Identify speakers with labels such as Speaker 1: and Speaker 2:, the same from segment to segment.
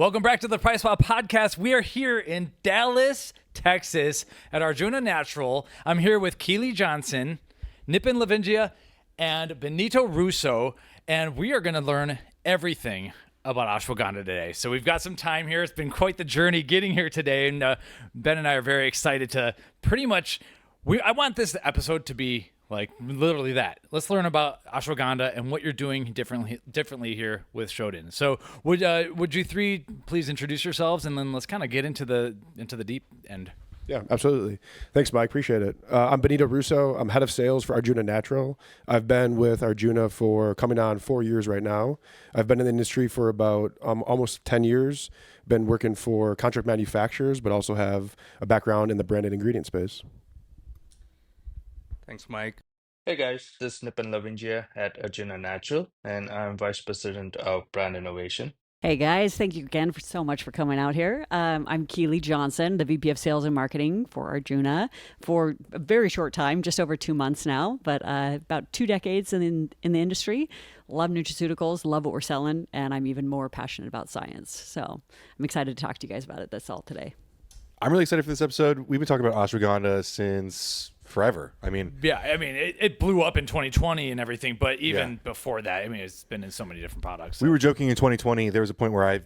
Speaker 1: Welcome back to the Price Swap Podcast. We are here in Dallas, Texas at Arjuna Natural. I'm here with Keely Johnson, Nipen Lavingia, and Bennito Russo, and we are going to learn everything about ashwagandha today. So we've got some time here. It's been quite the journey getting here today, and Ben and I are very excited to pretty much, I want this episode to be like literally that. Let's learn about ashwagandha and what you're doing differently here with Shoden. So would you three please introduce yourselves, and then let's kind of get into the deep end.
Speaker 2: Yeah, absolutely. Thanks, Mike. Appreciate it. I'm Bennito Russo. I'm head of sales for Arjuna Natural. I've been with Arjuna for coming on 4 years right now. I've been in the industry for about almost 10 years. Been working for contract manufacturers, but also have a background in the branded ingredient space.
Speaker 3: Thanks, Mike. Hey guys, this is Nipen Lavingia at Arjuna Natural, and I'm Vice President of Brand Innovation.
Speaker 4: Hey guys, thank you again so much for coming out here. I'm Keely Johnson, the VP of Sales and Marketing for Arjuna for a very short time, just over 2 months now, but about 2 decades in the industry. Love nutraceuticals, love what we're selling, and I'm even more passionate about science. So I'm excited to talk to you guys about it. That's all today.
Speaker 5: I'm really excited for this episode. We've been talking about ashwagandha since forever.
Speaker 1: It blew up in 2020 and everything, but even before that, it's been in so many different products. So.
Speaker 5: We were joking in 2020. There was a point where I,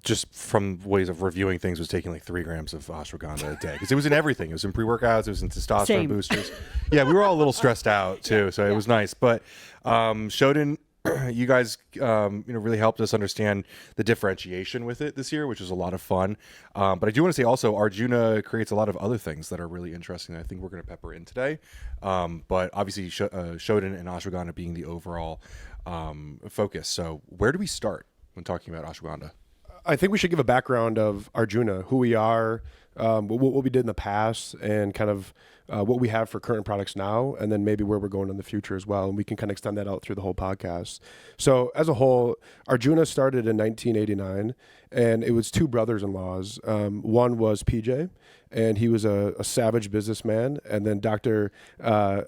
Speaker 5: just from ways of reviewing things, was taking like 3 grams of ashwagandha a day because it was in everything. It was in pre-workals. It was in testosterone boosters. Yeah, we were all a little stressed out too, so it was nice. But Shoden, you guys, really helped us understand the differentiation with it this year, which was a lot of fun. But I do want to say also, Arjuna creates a lot of other things that are really interesting that I think we're going to pepper in today. But obviously, Shoden and ashwagandha being the overall focus. So where do we start when talking about ashwagandha?
Speaker 2: I think we should give a background of Arjuna, who we are, what we did in the past, and kind of what we have for current products now, and then maybe where we're going in the future as well. And we can kind of extend that out through the whole podcast. So as a whole, Arjuna started in 1989, and it was 2 brothers-in-laws. One was PJ, and he was a savage businessman, and then Dr.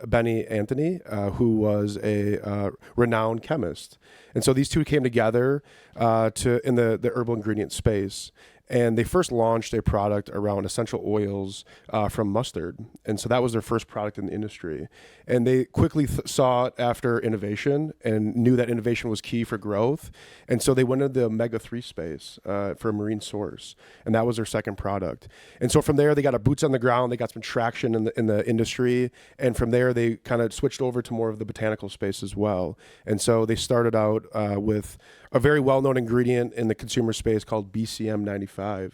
Speaker 2: Benny Anthony, who was a renowned chemist. And so these 2 came together in the herbal ingredient space. And they first launched a product around essential oils from mustard. And so that was their first product in the industry. And they quickly sought after innovation and knew that innovation was key for growth. And so they went into the omega-3 space for a marine source. And that was their second product. And so from there, they got a boots on the ground. They got some traction in the industry. And from there, they kind of switched over to more of the botanical space as well. And so they started out with a very well-known ingredient in the consumer space called BCM-95,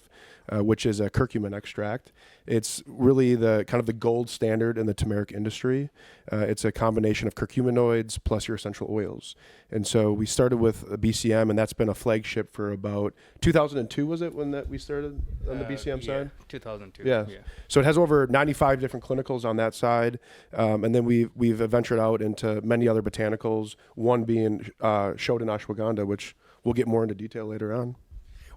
Speaker 2: which is a curcumin extract. It's really the kind of the gold standard in the turmeric industry. It's a combination of curcuminoids plus your essential oils. And so we started with a BCM, and that's been a flagship for about 2002, was it, when we started on the BCM side?
Speaker 3: 2002.
Speaker 2: Yeah. So it has over 95 different clinicals on that side. And then we've ventured out into many other botanicals, one being Shoden Ashwagandha, which we'll get more into detail later on.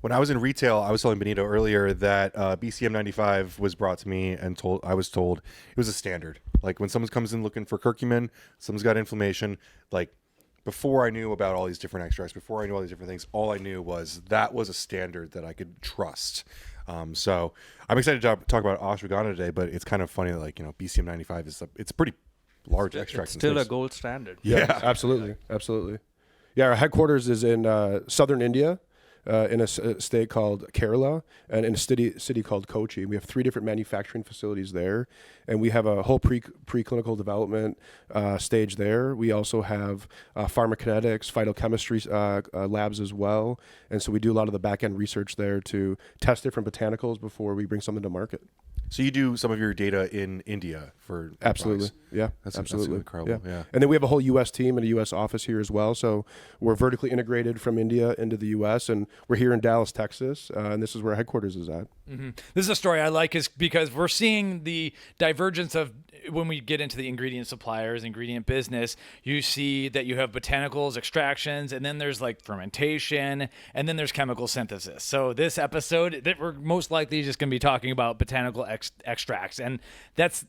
Speaker 5: When I was in retail, I was telling Benito earlier that BCM-95 was brought to me, and I was told it was a standard. Like when someone comes in looking for curcumin, someone's got inflammation, like before I knew about all these different extracts, before I knew all these different things, all I knew was that was a standard that I could trust. So I'm excited to talk about ashwagandha today, but it's kind of funny that BCM-95 it's a pretty large extract.
Speaker 3: It's still a gold standard.
Speaker 2: Yeah, absolutely. Yeah, our headquarters is in southern India. In a state called Kerala, and in a city called Kochi. We have 3 different manufacturing facilities there, and we have a whole preclinical development stage there. We also have pharmacokinetics, phytochemistry labs as well, and so we do a lot of the back-end research there to test different botanicals before we bring something to market.
Speaker 5: So you do some of your data in India for
Speaker 2: absolutely,
Speaker 5: products.
Speaker 2: yeah,
Speaker 5: that's
Speaker 2: absolutely
Speaker 5: incredible. Yeah,
Speaker 2: and then we have a whole U.S. team and a U.S. office here as well. So we're vertically integrated from India into the U.S. and we're here in Dallas, Texas, and this is where our headquarters is at.
Speaker 1: Mm-hmm. This is a story I like, is because we're seeing the divergence of when we get into the ingredient suppliers, ingredient business. You see that you have botanicals, extractions, and then there's like fermentation, and then there's chemical synthesis. So this episode, that we're most likely just going to be talking about botanical extracts, and that's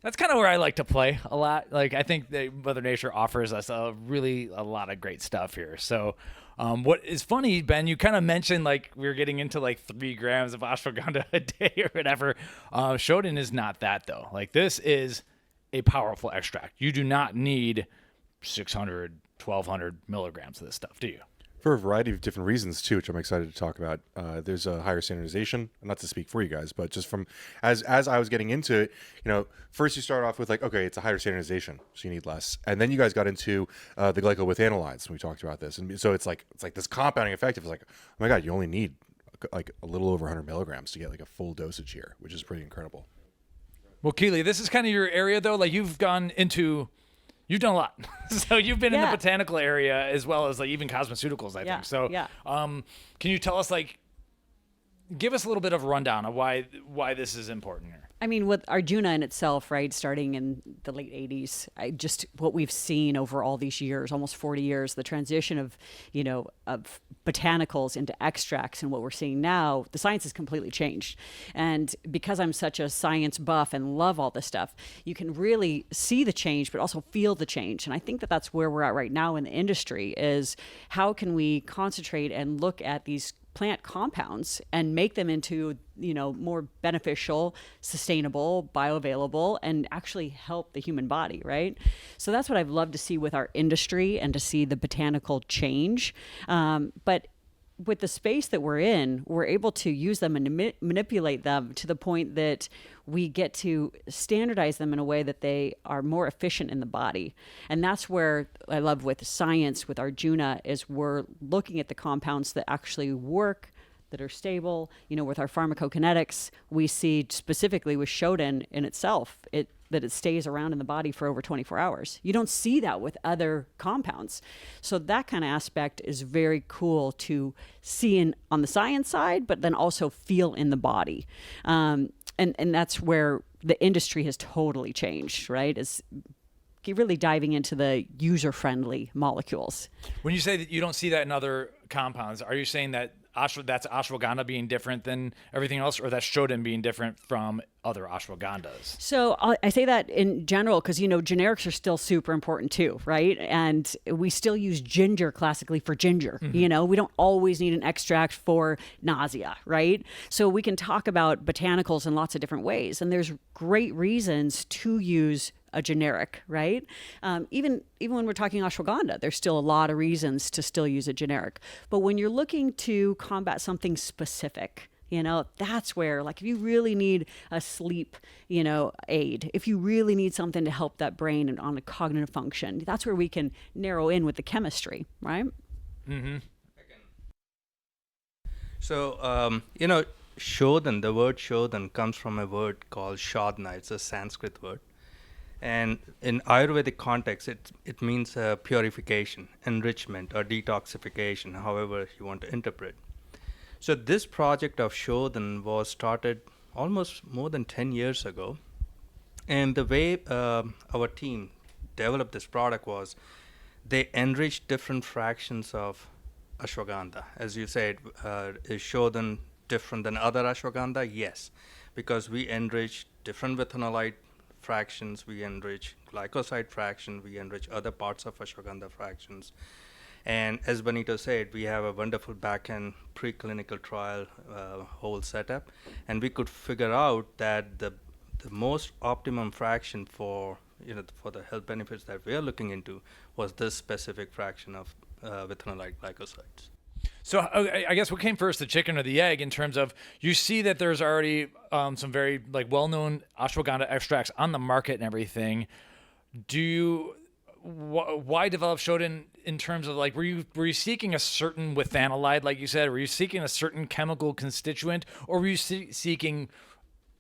Speaker 1: kind of where I like to play a lot. Like I think that Mother Nature offers us a lot of great stuff here. So What is funny, Ben, you kind of mentioned like we were getting into like 3 grams of ashwagandha a day or whatever. Shoden is not that though. Like this is a powerful extract. You do not need 600, 1200 milligrams of this stuff, do you?
Speaker 5: For a variety of different reasons too, which I'm excited to talk about. There's a higher standardization, not to speak for you guys, but just from as I was getting into it, first you start off with like, okay, it's a higher standardization, so you need less, and then you guys got into the glycowithanolides when we talked about this, and so it's like this compounding effect. It's like, oh my god, you only need like a little over 100 milligrams to get like a full dosage here, which is pretty incredible.
Speaker 1: Well, Keely, this is kind of your area though. Like you've done a lot. So you've been in the botanical area as well as like even cosmeceuticals, I think. So can you tell us like, give us a little bit of a rundown of why this is important here?
Speaker 4: I mean, with Arjuna in itself, right, starting in the late 80s, just what we've seen over all these years, almost 40 years, the transition of botanicals into extracts and what we're seeing now, the science has completely changed. And because I'm such a science buff and love all this stuff, you can really see the change, but also feel the change. And I think that that's where we're at right now in the industry is how can we concentrate and look at these plant compounds and make them into, more beneficial, sustainable, bioavailable, and actually help the human body, right? So that's what I've loved to see with our industry and to see the botanical change. But with the space that we're in, we're able to use them and manipulate them to the point that we get to standardize them in a way that they are more efficient in the body. And that's where I love with science, with Arjuna, is we're looking at the compounds that actually work, that are stable. With our pharmacokinetics, we see specifically with Shoden in itself, that it stays around in the body for over 24 hours. You don't see that with other compounds. So that kind of aspect is very cool to see on the science side, but then also feel in the body. And that's where the industry has totally changed, right? Is really diving into the user-friendly molecules.
Speaker 1: When you say that you don't see that in other compounds, are you saying that that's ashwagandha being different than everything else, or that's Shoden being different from other ashwagandhas?
Speaker 4: So I say that in general because, generics are still super important too, right? And we still use ginger classically for ginger. Mm-hmm. We don't always need an extract for nausea, right? So we can talk about botanicals in lots of different ways. And there's great reasons to use a generic, right? Even when we're talking ashwagandha, there's still a lot of reasons to still use a generic. But when you're looking to combat something specific, that's where, like, if you really need a sleep, aid, if you really need something to help that brain and on a cognitive function, that's where we can narrow in with the chemistry, right?
Speaker 1: Mm-hmm.
Speaker 3: So, Shoden, the word Shoden comes from a word called Shadna. It's a Sanskrit word. And in Ayurvedic context, it means purification, enrichment, or detoxification, however you want to interpret. So this project of Shoden was started almost more than 10 years ago. And the way our team developed this product was they enriched different fractions of ashwagandha. As you said, is Shoden different than other ashwagandha? Yes, because we enrich different withanolide fractions, we enrich glycoside fraction, we enrich other parts of ashwagandha fractions. And as Benito said, we have a wonderful back-end preclinical trial whole setup, and we could figure out that the most optimum fraction for the health benefits that we are looking into was this specific fraction of withanolide glycosides.
Speaker 1: So I guess what came first, the chicken or the egg, in terms of you see that there's already some very well-known ashwagandha extracts on the market and everything. Why develop Shoden in terms of were you seeking a certain withanolide, like you said? Were you seeking a certain chemical constituent, or were you seeking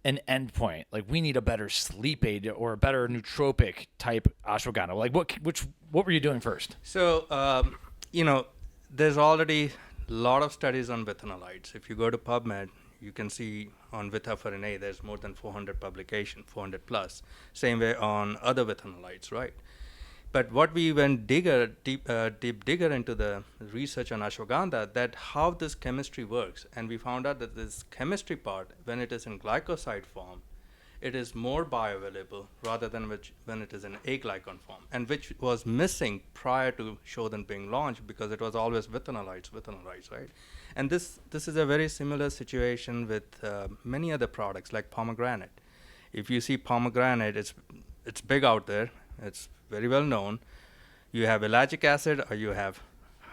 Speaker 1: an endpoint? Like, we need a better sleep aid or a better nootropic type ashwagandha. Like, what were you doing first?
Speaker 3: So, there's already a lot of studies on withanolides. If you go to PubMed, you can see on Vithafurin A, there's more than 400 publications, 400 plus. Same way on other withanolides, right? But what we went deep digger into the research on ashwagandha, that how this chemistry works, and we found out that this chemistry part, when it is in glycoside form, it is more bioavailable rather than when it is in aglycone form, and which was missing prior to Shoden being launched because it was always withanolides, right? And this is a very similar situation with many other products like pomegranate. If you see pomegranate, it's big out there. It's very well known. You have ellagic acid or you have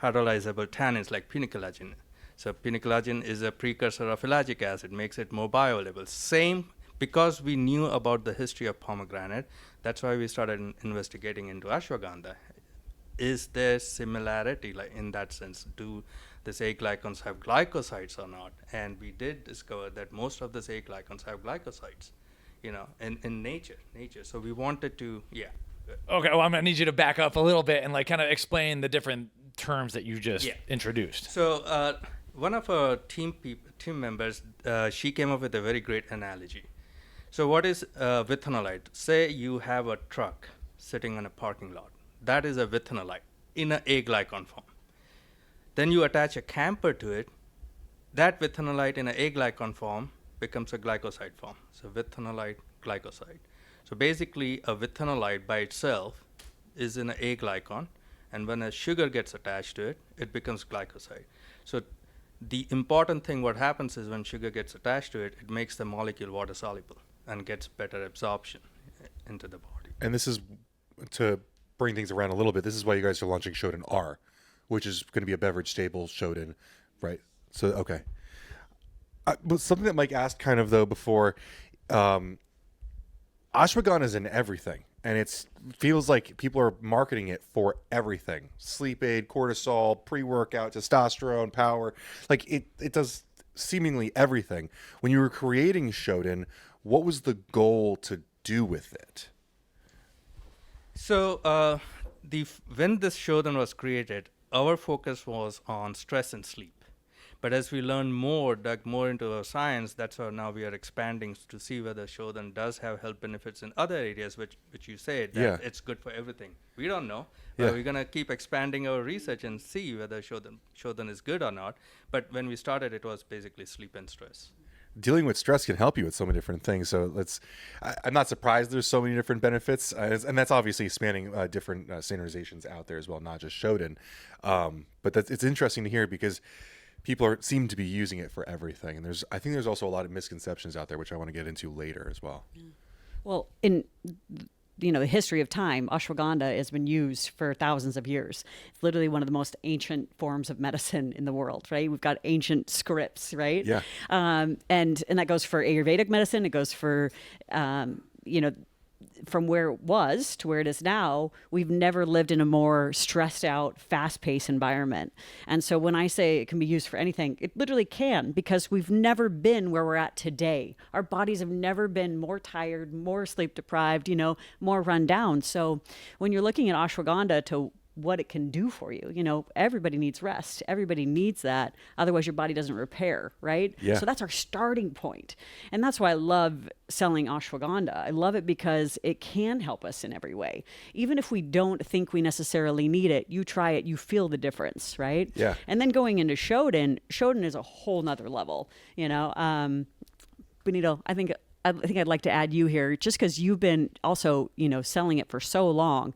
Speaker 3: hydrolyzable tannins like pinicalagin. So pinicalagin is a precursor of ellagic acid, makes it more bioavailable. Same, because we knew about the history of pomegranate, that's why we started investigating into ashwagandha. Is there similarity like in that sense? Do these aglycones have glycosides or not? And we did discover that most of these aglycones have glycosides, in nature. So we wanted to,
Speaker 1: Okay, well, I'm going to need you to back up a little bit and like kind of explain the different terms that you just introduced.
Speaker 3: So one of our team members, she came up with a very great analogy. So what is withanolide? Say you have a truck sitting in a parking lot. That is a withanolide in an aglycone form. Then you attach a camper to it. That withanolide in an aglycone form becomes a glycoside form. So withanolide, glycoside. So basically a withanolide by itself is in an aglycone, and when a sugar gets attached to it, it becomes glycoside. So the important thing what happens is when sugar gets attached to it, it makes the molecule water soluble and gets better absorption into the body.
Speaker 5: And this is, to bring things around a little bit, this is why you guys are launching Shoden-R, which is going to be a beverage stable Shoden, right? So, okay. But something that Mike asked kind of though before, ashwagandha is in everything. And it feels like people are marketing it for everything. Sleep aid, cortisol, pre-workout, testosterone, power. Like it does seemingly everything. When you were creating Shoden, what was the goal to do with it?
Speaker 3: So when this Shoden was created, our focus was on stress and sleep. But as we learn more, dug more into our science, that's why now we are expanding to see whether Shoden does have health benefits in other areas, which you say that it's good for everything. We don't know, but we're going to keep expanding our research and see whether Shoden is good or not. But when we started, it was basically sleep and stress.
Speaker 5: Dealing with stress can help you with so many different things. So I'm not surprised there's so many different benefits. And that's obviously spanning different standardizations out there as well, not just Shoden. But it's interesting to hear because people seem to be using it for everything. And I think there's also a lot of misconceptions out there, which I want to get into later as well.
Speaker 4: Well, in the history of time, ashwagandha has been used for thousands of years. It's literally one of the most ancient forms of medicine in the world, right? We've got ancient scripts, right?
Speaker 5: Yeah.
Speaker 4: And that goes for Ayurvedic medicine. It goes for, from where it was to where it is now, we've never lived in a more stressed out, fast-paced environment. And so when I say it can be used for anything, it literally can, because we've never been where we're at today. Our bodies have never been more tired, more sleep deprived, more run down. So when you're looking at ashwagandha to what it can do for you, everybody needs rest. Everybody needs that. Otherwise your body doesn't repair, right?
Speaker 5: Yeah.
Speaker 4: So that's our starting point. And that's why I love selling ashwagandha. I love it because it can help us in every way. Even if we don't think we necessarily need it, you try it, you feel the difference, right?
Speaker 5: Yeah.
Speaker 4: And then going into Shoden is a whole nother level, Benito, I think I'd like to add you here, just because you've been also, selling it for so long.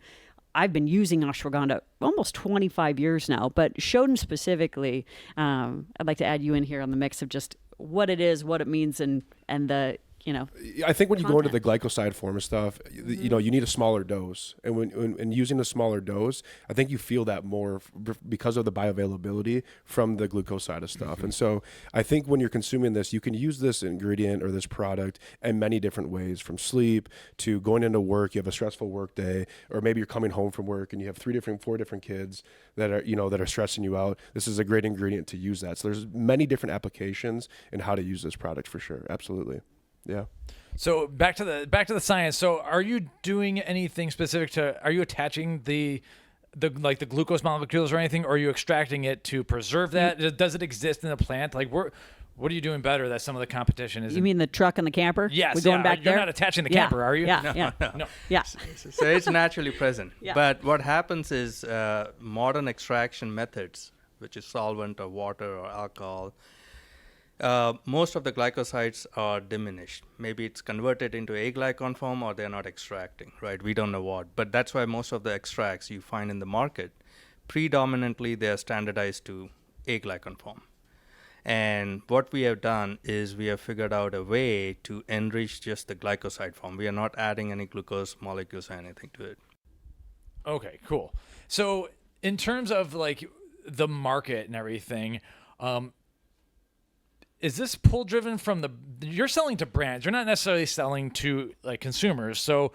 Speaker 4: I've been using ashwagandha almost 25 years now, but Shoden specifically, I'd like to add you in here on the mix of just what it is, what it means, and the,
Speaker 2: I think when you go into the
Speaker 4: content.
Speaker 2: glycoside form of stuff, you need a smaller dose. And when using a smaller dose, I think you feel that more because of the bioavailability from the glucose side of stuff. And so I think when you're consuming this, you can use this ingredient or this product in many different ways, from sleep to going into work. You have a stressful work day, or maybe you're coming home from work and you have 4 different kids that are stressing you out. This is a great ingredient to use that. So there's many different applications in how to use this product for sure. Absolutely. Yeah.
Speaker 1: So back to the science. So are you doing anything specific to? Are you attaching the glucose molecules or anything, or are you extracting it to preserve that? Does it exist in the plant? Like what are you doing better that some of the competition is?
Speaker 4: You mean the truck and the camper?
Speaker 1: Yes.
Speaker 4: We're going back there?
Speaker 1: You're not attaching the camper, are you?
Speaker 4: Yeah.
Speaker 1: No.
Speaker 4: Yeah.
Speaker 3: So it's naturally present.
Speaker 4: Yeah.
Speaker 3: But what happens is modern extraction methods, which is solvent or water or alcohol, most of the glycosides are diminished. Maybe it's converted into aglycone form or they're not extracting, right? We don't know what. But that's why most of the extracts you find in the market, predominantly they are standardized to aglycone form. And what we have done is we have figured out a way to enrich just the glycoside form. We are not adding any glucose molecules or anything to it.
Speaker 1: Okay, cool. So in terms of like the market and everything, is this pull driven from you're selling to brands, you're not necessarily selling to like consumers. So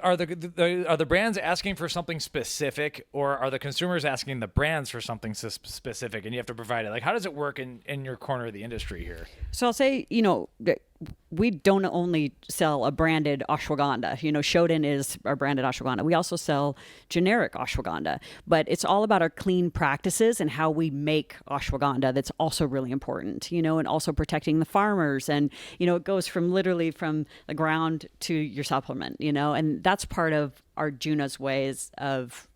Speaker 1: are the brands asking for something specific, or are the consumers asking the brands for something specific and you have to provide it? Like, how does it work in your corner of the industry here?
Speaker 4: So I'll say, we don't only sell a branded ashwagandha. Shoden is our branded ashwagandha. We also sell generic ashwagandha, but it's all about our clean practices and how we make ashwagandha. That's also really important, and also protecting the farmers. And, it goes from literally from the ground to your supplement, and that's part of Arjuna's ways of,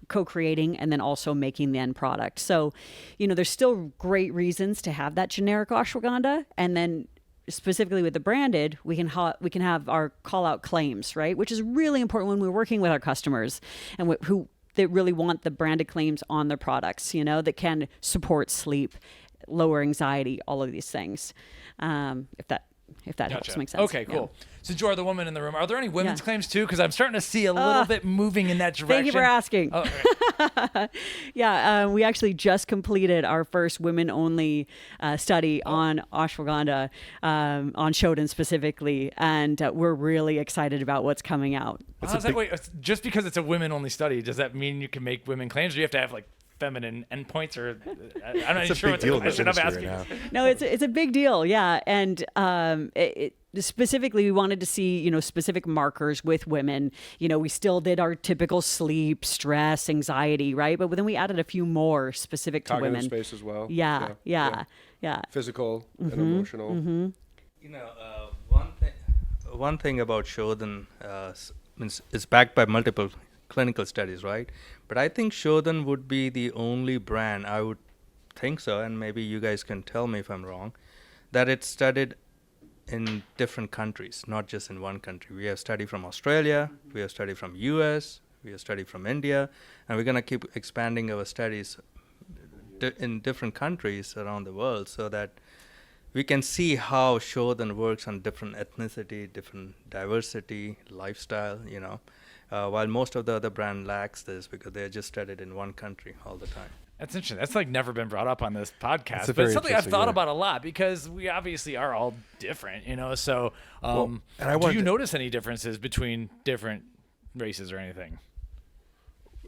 Speaker 4: co-creating and then also making the end product. So, there's still great reasons to have that generic ashwagandha, and then specifically with the branded, we can have our call out claims, right? Which is really important when we're working with our customers and who they really want the branded claims on their products, that can support sleep, lower anxiety, all of these things. If that helps make sense.
Speaker 1: Okay, cool. Yeah. Since you are the woman in the room, are there any women's claims too? Because I'm starting to see a little bit moving in that direction.
Speaker 4: Thank you for asking.
Speaker 1: Oh, right.
Speaker 4: Yeah, we actually just completed our first women-only study on ashwagandha, on Shoden specifically, and we're really excited about what's coming out.
Speaker 1: Wait, just because it's a women-only study, does that mean you can make women claims, or do you have to have like feminine endpoints, or I'm not sure what the question I'm asking.
Speaker 5: Right
Speaker 4: no, it's a big deal, yeah. And specifically, we wanted to see specific markers with women. We still did our typical sleep, stress, anxiety, right? But then we added a few more specific to
Speaker 2: Cognitive
Speaker 4: women.
Speaker 2: Space as well.
Speaker 4: Yeah.
Speaker 2: Physical and emotional.
Speaker 4: Mm-hmm.
Speaker 3: One thing about Shoden means it's backed by multiple clinical studies, right? But I think Shoden would be the only brand, I would think so, and maybe you guys can tell me if I'm wrong, that it's studied in different countries, not just in one country. We have study from Australia, we have study from US, we have study from India, and we're going to keep expanding our studies in different countries around the world so that we can see how Shoden works on different ethnicity, different diversity, lifestyle, while most of the other brand lacks this because they're just studied in one country all the time.
Speaker 1: That's interesting. That's like never been brought up on this podcast,
Speaker 5: but
Speaker 1: it's something I've thought about a lot because we obviously are all different, So, do you notice any differences between different races or anything?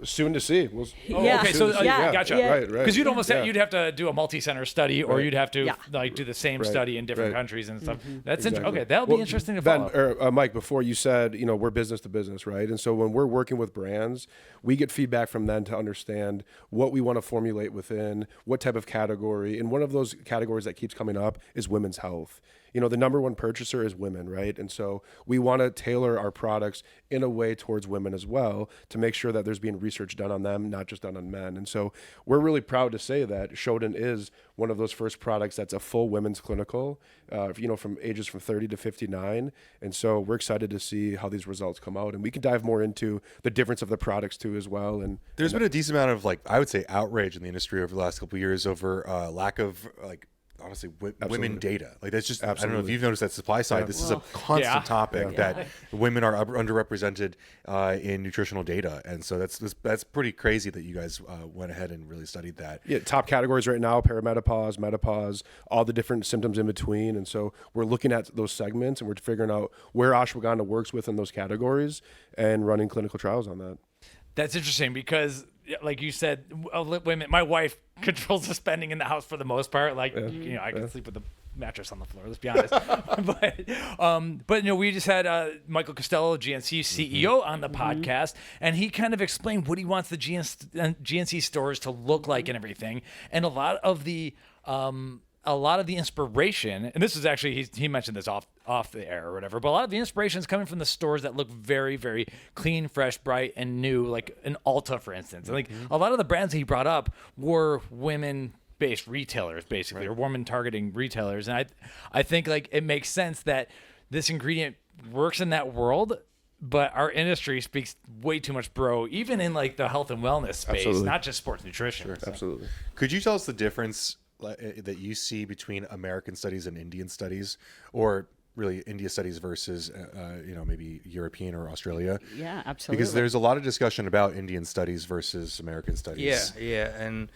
Speaker 2: Soon to see.
Speaker 1: Okay, so gotcha.
Speaker 4: Yeah.
Speaker 2: Right.
Speaker 1: Because you'd almost you'd have to do a multi-center study, or you'd have to do the same study in different countries and stuff.
Speaker 4: Mm-hmm.
Speaker 1: That's okay. That'll be interesting to follow.
Speaker 2: Ben, Mike, before you said we're business to business, right? And so when we're working with brands, we get feedback from them to understand what we want to formulate within, what type of category, and one of those categories that keeps coming up is women's health. The number one purchaser is women, right? And so we want to tailor our products in a way towards women as well to make sure that there's being research done on them, not just done on men. And so we're really proud to say that Shoden is one of those first products that's a full women's clinical, from ages from 30 to 59. And so we're excited to see how these results come out. And we can dive more into the difference of the products too as well. And
Speaker 5: there's been a decent amount of I would say outrage in the industry over the last couple of years over lack of honestly women data. That's just I don't know if you've noticed that supply side. This is a constant topic that women are underrepresented in nutritional data, and so that's pretty crazy that you guys went ahead and really studied that.
Speaker 2: Yeah, top categories right now: perimenopause, menopause, all the different symptoms in between. And so we're looking at those segments and we're figuring out where ashwagandha works within those categories and running clinical trials on that.
Speaker 1: That's interesting because, like you said, women. My wife controls the spending in the house for the most part. I can sleep with the mattress on the floor. Let's be honest. but we just had Michael Costello, GNC CEO, on the podcast, and he kind of explained what he wants the GNC stores to look like and everything. And a lot of the inspiration, and this is actually, he mentioned this off the air or whatever, but a lot of the inspiration is coming from the stores that look very, very clean, fresh, bright, and new, like an Ulta, for instance. And a lot of the brands he brought up were women based retailers, basically, or woman targeting retailers. And I think like it makes sense that this ingredient works in that world, but our industry speaks way too much bro, even in like the health and wellness space,
Speaker 2: Absolutely.
Speaker 1: not just sports nutrition.
Speaker 2: Sure, absolutely.
Speaker 5: Could you tell us the difference that you see between American studies and Indian studies, or really India studies versus, maybe European or Australia?
Speaker 4: Yeah, absolutely.
Speaker 5: Because there's a lot of discussion about Indian studies versus American studies.
Speaker 3: Yeah, and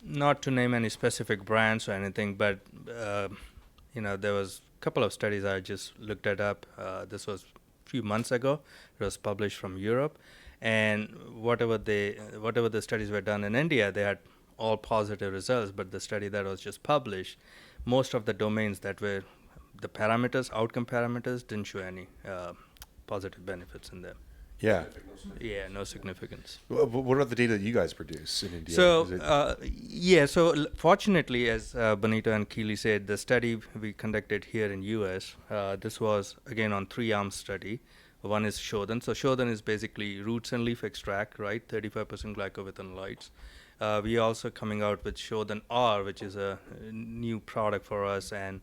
Speaker 3: not to name any specific brands or anything, but there was a couple of studies I just looked it up. This was a few months ago. It was published from Europe, and whatever the studies were done in India, they had all positive results. But the study that was just published, most of the domains that were the parameters, outcome parameters, didn't show any positive benefits in them.
Speaker 5: Yeah.
Speaker 3: Yeah, no significance.
Speaker 5: What are the data that you guys produce in India?
Speaker 3: So, fortunately, as Benito and Keely said, the study we conducted here in US, this was again on 3-arm study. One is Shoden. So Shoden is basically roots and leaf extract, right? 35% glycowithanolides. We also coming out with Shoden-R, which is a new product for us, and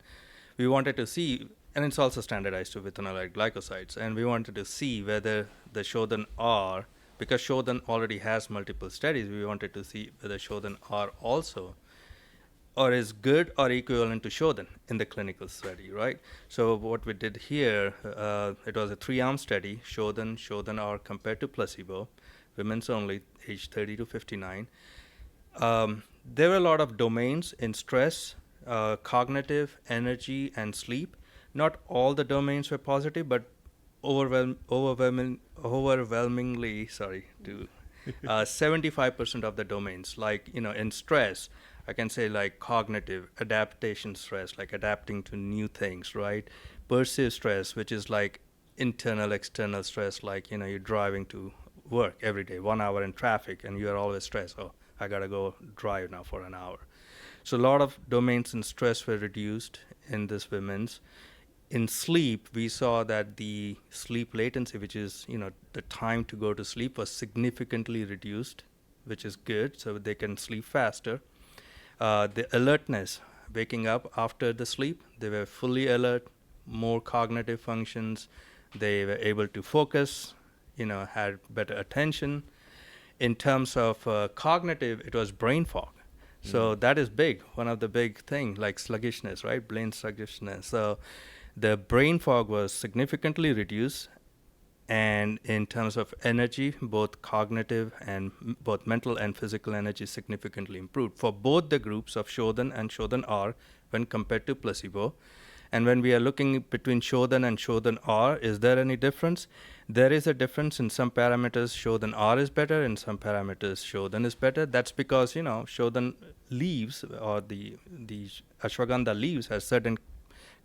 Speaker 3: we wanted to see, and it's also standardized to withanolide glycosides, and we wanted to see whether the Shoden-R, because Shoden already has multiple studies, we wanted to see whether Shoden-R also or is good or equivalent to Shoden in the clinical study, right? So what we did here, it was a 3-arm study, Shoden-R compared to placebo, women's only, age 30 to 59. There were a lot of domains in stress, cognitive, energy, and sleep. Not all the domains were positive, but overwhelmingly, 75% of the domains, like, in stress, I can say like cognitive, adaptation stress, like adapting to new things, right? Perceived stress, which is like internal, external stress, like, you're driving to work every day, 1 hour in traffic, and you're always stressed. Oh, I gotta go drive now for an hour. So a lot of domains in stress were reduced in this women's. In sleep, we saw that the sleep latency, which is, the time to go to sleep, was significantly reduced, which is good, so they can sleep faster. The alertness, waking up after the sleep, they were fully alert, more cognitive functions, they were able to focus, had better attention. In terms of cognitive, it was brain fog. So that is big, one of the big things, like sluggishness, right? Brain sluggishness. So the brain fog was significantly reduced, and in terms of energy, both cognitive and both mental and physical energy significantly improved for both the groups of Shoden and Shoden-R when compared to placebo. And when we are looking between Shoden and Shoden-R, is there any difference? There is a difference in some parameters. Shoden-R is better, in some parameters Shoden is better. That's because, Shoden leaves, or the Ashwagandha leaves, has certain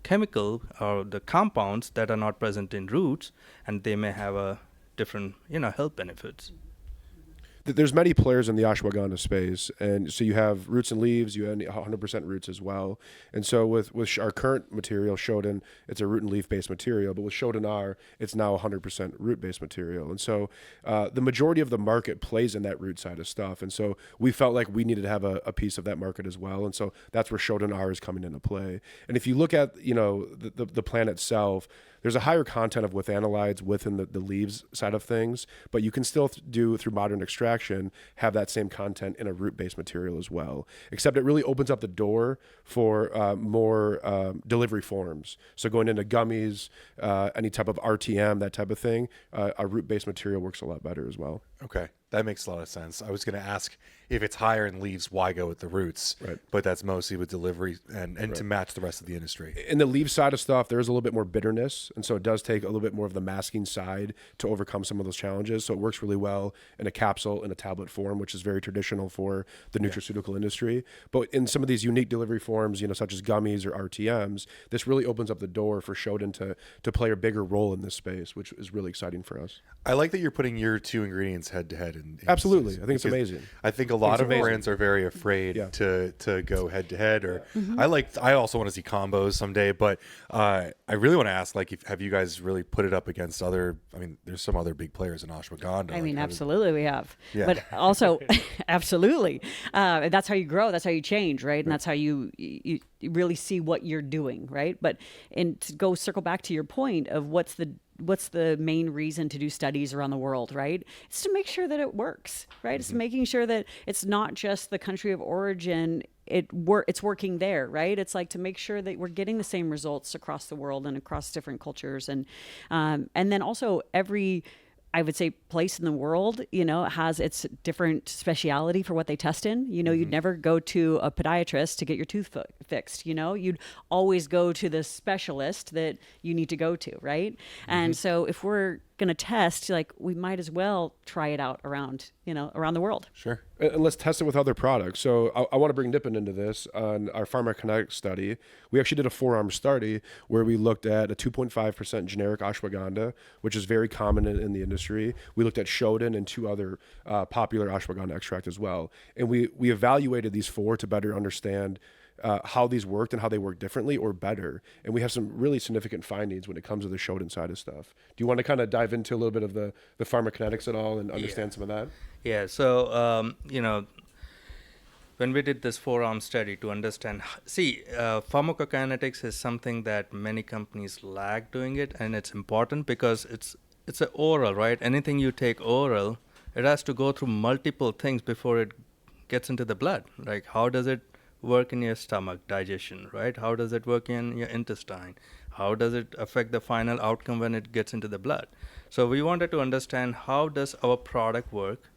Speaker 3: chemical or the compounds that are not present in roots, and they may have a different, health benefits.
Speaker 2: There's many players in the ashwagandha space, and so you have roots and leaves, you have 100% roots as well. And so with our current material, Shoden, it's a root and leaf based material, but with Shoden-R, it's now 100% root based material. And so the majority of the market plays in that root side of stuff. And so we felt like we needed to have a piece of that market as well. And so that's where Shoden-R is coming into play. And if you look at, the plant itself, there's a higher content of withanolides within the leaves side of things, but you can still do, through modern extraction, have that same content in a root-based material as well, except it really opens up the door for more delivery forms. So going into gummies, any type of RTM, that type of thing, a root-based material works a lot better as well.
Speaker 5: Okay, that makes a lot of sense. I was going to ask, if it's higher in leaves, why go with the roots?
Speaker 2: Right.
Speaker 5: But that's mostly with delivery and right. to match the rest of the industry.
Speaker 2: In the leaf side of stuff, there's a little bit more bitterness, and so it does take a little bit more of the masking side to overcome some of those challenges. So it works really well in a capsule, in a tablet form, which is very traditional for the nutraceutical industry. But in some of these unique delivery forms, such as gummies or RTMs, this really opens up the door for Shoden to play a bigger role in this space, which is really exciting for us.
Speaker 5: I like that you're putting your two ingredients head to head.
Speaker 2: Absolutely. I think it's amazing.
Speaker 5: I think a lot of
Speaker 2: amazing.
Speaker 5: brands are very afraid
Speaker 2: Yeah.
Speaker 5: to go head to head. Or I also want to see combos someday. But I really want to ask, like, have you guys really put it up against other? I mean, there's some other big players in ashwagandha.
Speaker 4: I mean,
Speaker 5: like,
Speaker 4: absolutely we have.
Speaker 5: Yeah.
Speaker 4: But also, absolutely. That's how you grow. That's how you change, right? And that's how you really see what you're doing, right? But and to go circle back to your point of what's the main reason to do studies around the world, right? It's to make sure that it works, right? It's making sure that it's not just the country of origin. It's working there, right? It's like to make sure that we're getting the same results across the world and across different cultures, and then also every, I would say, place in the world, has its different speciality for what they test in. You'd never go to a podiatrist to get your tooth fixed. You'd always go to the specialist that you need to go to, right? And so if we're going to test, like, we might as well try it out around the world.
Speaker 5: Sure.
Speaker 2: And let's test it with other products. So I want to bring Nipen into this. On our Pharmacokinetic study, we actually did a 4-arm study where we looked at a 2.5% generic ashwagandha, which is very common in the industry. We looked at Shoden and 2 other popular ashwagandha extract as well. And we evaluated these 4 to better understand how these worked and how they work differently or better. And we have some really significant findings when it comes to the Shoden side of stuff. Do you want to kind of dive into a little bit of the pharmacokinetics at all and understand some of that?
Speaker 3: Yeah. So, when we did this 4-arm study to understand, pharmacokinetics is something that many companies lack doing it, and it's important because it's an oral, right? Anything you take oral, it has to go through multiple things before it gets into the blood. Like, how does it work in your stomach, digestion, right? How does it work in your intestine? How does it affect the final outcome when it gets into the blood? So we wanted to understand, how does our product work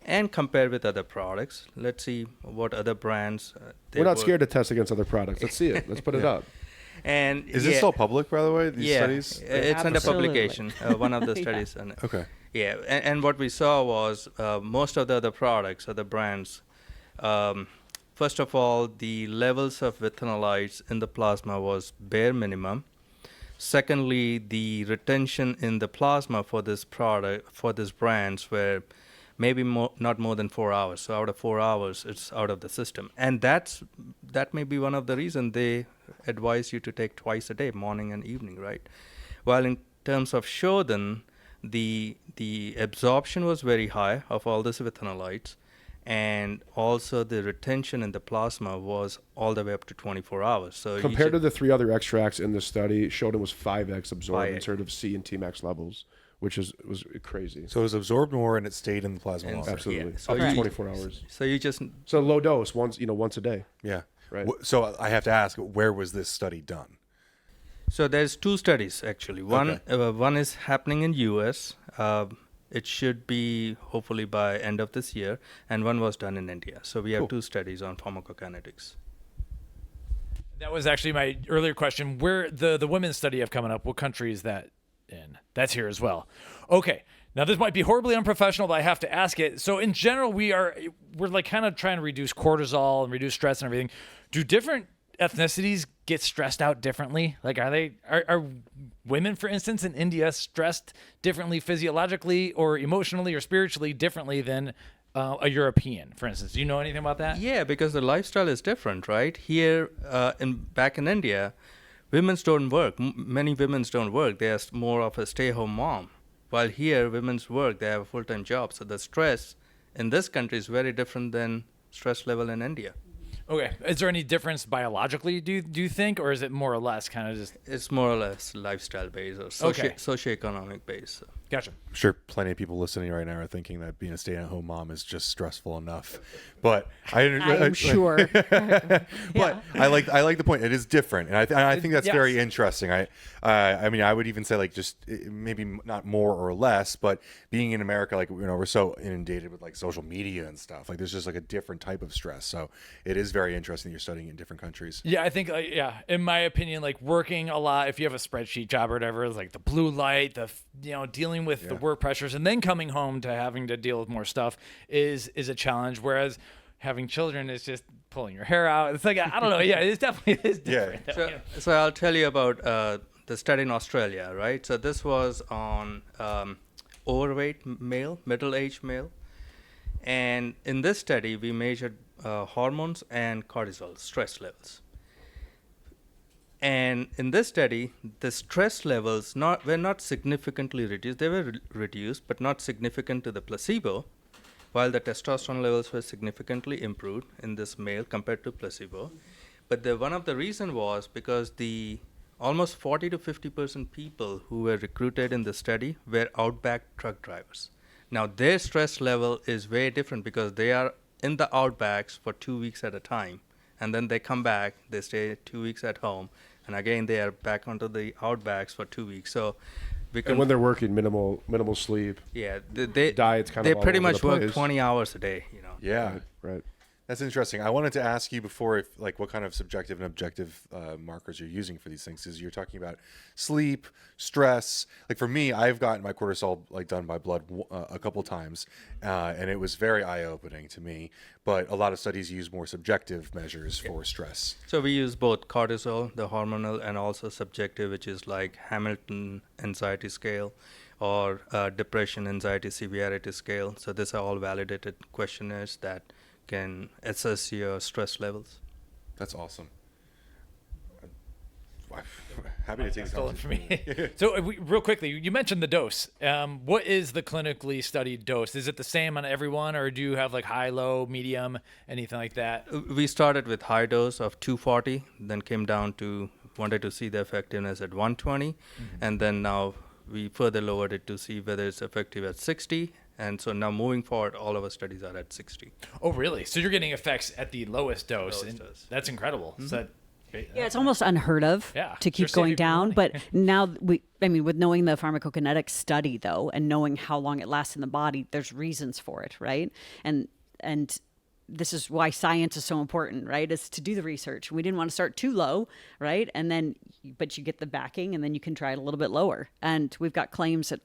Speaker 3: and compare with other products. Let's see what other brands
Speaker 2: We're not scared to test against other products. Let's see it. Let's put it up.
Speaker 3: And
Speaker 5: is this still public, by the way, these studies?
Speaker 3: It's under
Speaker 4: Absolutely.
Speaker 3: publication, one of the studies.
Speaker 5: Okay.
Speaker 3: Yeah, and what we saw was most of the other products, other brands, first of all, the levels of withanolides in the plasma was bare minimum. Secondly, the retention in the plasma for this product, for these brands, were maybe not more than 4 hours. So out of 4 hours, it's out of the system. And that may be one of the reasons they advise you to take twice a day, morning and evening, right? While in terms of Shoden, the absorption was very high of all these withanolides, and also the retention in the plasma was all the way up to 24 hours. So
Speaker 2: compared to the 3 other extracts in the study, Shoden was 5x absorbed
Speaker 3: 5x.
Speaker 2: in sort of C and Tmax levels, which was crazy.
Speaker 5: So it was absorbed more and it stayed in the plasma longer.
Speaker 2: Absolutely.
Speaker 3: Yeah. So
Speaker 2: Up to
Speaker 3: you-
Speaker 2: 24 hours.
Speaker 3: So you just
Speaker 2: So low dose, once a day.
Speaker 5: Yeah.
Speaker 2: Right.
Speaker 5: So I have to ask, where was this study done?
Speaker 3: So there's 2 studies actually. One is happening in US. It should be hopefully by end of this year, and one was done in India. So we have 2 studies on pharmacokinetics.
Speaker 1: That was actually my earlier question. Where the women's study have coming up, what country is that in? That's here as well. Okay. Now this might be horribly unprofessional, but I have to ask it. So in general, we're like kind of trying to reduce cortisol and reduce stress and everything. Do different ethnicities get stressed out differently? Like, are women, for instance, in India stressed differently physiologically or emotionally or spiritually differently than a European, for instance? Do you know anything about that?
Speaker 3: Yeah, because the lifestyle is different, right? Here, back in India, women's don't work. Many women's don't work. They are more of a stay-home mom. While here, women's work. They have a full-time job. So the stress in this country is very different than stress level in India.
Speaker 1: Okay. Is there any difference biologically, do you think, or is it more or less kind of just...
Speaker 3: It's more or less lifestyle-based or socioeconomic based. So.
Speaker 1: Gotcha.
Speaker 5: I'm sure plenty of people listening right now are thinking that being a stay-at-home mom is just stressful enough. But
Speaker 4: I'm sure.
Speaker 5: But I like the point. It is different, and I think that's
Speaker 1: Yes.
Speaker 5: very interesting. I mean, I would even say like just maybe not more or less, but being in America, like we're so inundated with like social media and stuff. Like there's just like a different type of stress. So it is very interesting. You're studying in different countries.
Speaker 1: Yeah, I think, in my opinion, like working a lot, if you have a spreadsheet job or whatever, it's like the blue light, dealing with the work pressures, and then coming home to having to deal with more stuff is a challenge. Whereas having children is just pulling your hair out. It's like, I don't know. Yeah, it definitely is different.
Speaker 5: Yeah.
Speaker 3: So I'll tell you about the study in Australia, right? So this was on overweight male, middle-aged male. And in this study, we measured hormones and cortisol, stress levels. And in this study, the stress levels were not significantly reduced. They were reduced, but not significant to the placebo, while the testosterone levels were significantly improved in this male compared to placebo. But one of the reasons was because the almost 40 to 50% people who were recruited in the study were outback truck drivers. Now, their stress level is very different because they are in the outbacks for 2 weeks at a time. And then they come back, they stay 2 weeks at home, and again they are back onto the outbacks for 2 weeks. So
Speaker 2: and when they're working, minimal sleep.
Speaker 3: Yeah,
Speaker 2: diets kind
Speaker 3: they
Speaker 2: of all
Speaker 3: pretty
Speaker 2: over
Speaker 3: much
Speaker 2: the
Speaker 3: work
Speaker 2: place.
Speaker 3: 20 hours a day.
Speaker 5: Yeah.
Speaker 2: Right.
Speaker 5: That's interesting. I wanted to ask you before, what kind of subjective and objective markers you're using for these things. Because you're talking about sleep, stress. Like for me, I've gotten my cortisol done by blood a couple times, and it was very eye-opening to me. But a lot of studies use more subjective measures for stress.
Speaker 3: So we use both cortisol, the hormonal, and also subjective, which is like Hamilton Anxiety Scale or Depression Anxiety Severity Scale. So these are all validated questionnaires that can assess your stress levels.
Speaker 5: That's awesome. Happy to take this
Speaker 1: for me. So real quickly, you mentioned the dose. What is the clinically studied dose? Is it the same on everyone, or do you have high, low, medium, anything like that?
Speaker 3: We started with high dose of 240, then came down to wanted to see the effectiveness at 120, and then now we further lowered it to see whether it's effective at 60. And so now moving forward, all of our studies are at 60.
Speaker 1: Oh, really? So you're getting effects at the lowest dose. That's incredible.
Speaker 3: Mm-hmm.
Speaker 1: So
Speaker 4: Yeah, it's almost unheard of to keep going down. But now with knowing the pharmacokinetic study though, and knowing how long it lasts in the body, there's reasons for it, right? And this is why science is so important, right? Is to do the research. We didn't want to start too low, right? But you get the backing, and then you can try it a little bit lower. And we've got claims at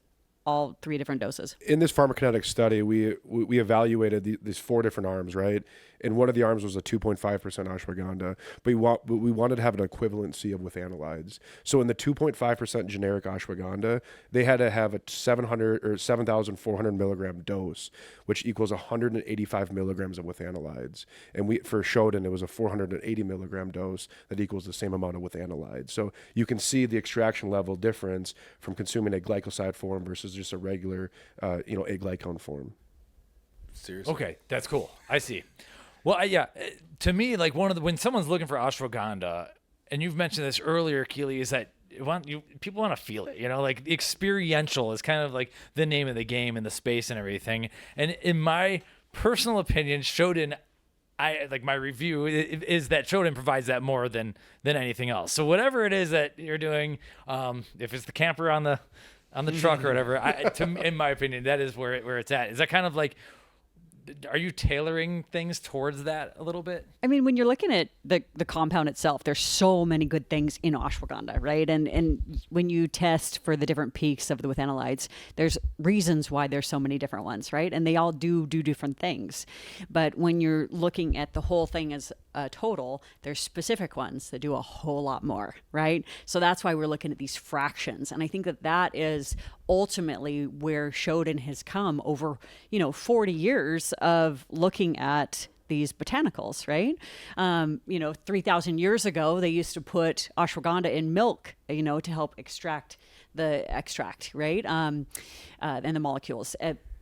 Speaker 4: all 3 different doses.
Speaker 2: In this pharmacokinetic study, we evaluated these 4 different arms, right? And one of the arms was a 2.5% ashwagandha, but we wanted to have an equivalency of withanolides. So in the 2.5% generic ashwagandha, they had to have a 7,400 milligram dose, which equals 185 milligrams of withanolides. And for Shoden, it was a 480 milligram dose that equals the same amount of withanolides. So you can see the extraction level difference from consuming a glycoside form versus just a regular, aglycone form.
Speaker 5: Seriously.
Speaker 1: Okay, that's cool. I see. Well, to me, when someone's looking for ashwagandha, and you've mentioned this earlier, Keely, is that people want to feel it, experiential is kind of like the name of the game in the space and everything. And in my personal opinion, Shoden, my review is that Shoden provides that more than anything else. So whatever it is that you're doing, if it's the camper on the truck or whatever, in my opinion, that is where it's at. Is that kind of are you tailoring things towards that a little bit?
Speaker 4: I mean, when you're looking at the compound itself, there's so many good things in ashwagandha, right? And when you test for the different peaks of the withanolides, there's reasons why there's so many different ones, right? And they all do different things. But when you're looking at the whole thing as a total, there's specific ones that do a whole lot more, right? So that's why we're looking at these fractions. And I think that is ultimately where Shoden has come over, 40 years of looking at these botanicals, right? 3,000 years ago, they used to put ashwagandha in milk, to help extract the extract, right? And the molecules.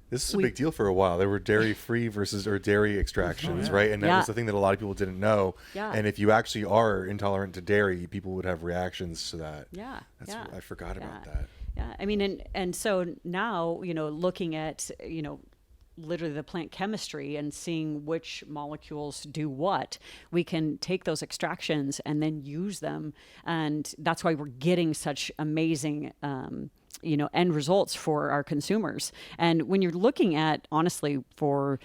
Speaker 5: This is a big deal for a while. There were dairy-free or dairy extractions, right? And that was the thing that a lot of people didn't know. Yeah. And if you actually are intolerant to dairy, people would have reactions to that.
Speaker 4: Yeah.
Speaker 5: I forgot about that.
Speaker 4: Yeah. I mean, and so now, looking at, literally the plant chemistry and seeing which molecules do what, we can take those extractions and then use them. And that's why we're getting such amazing end results for our consumers. And when you're looking at, honestly, for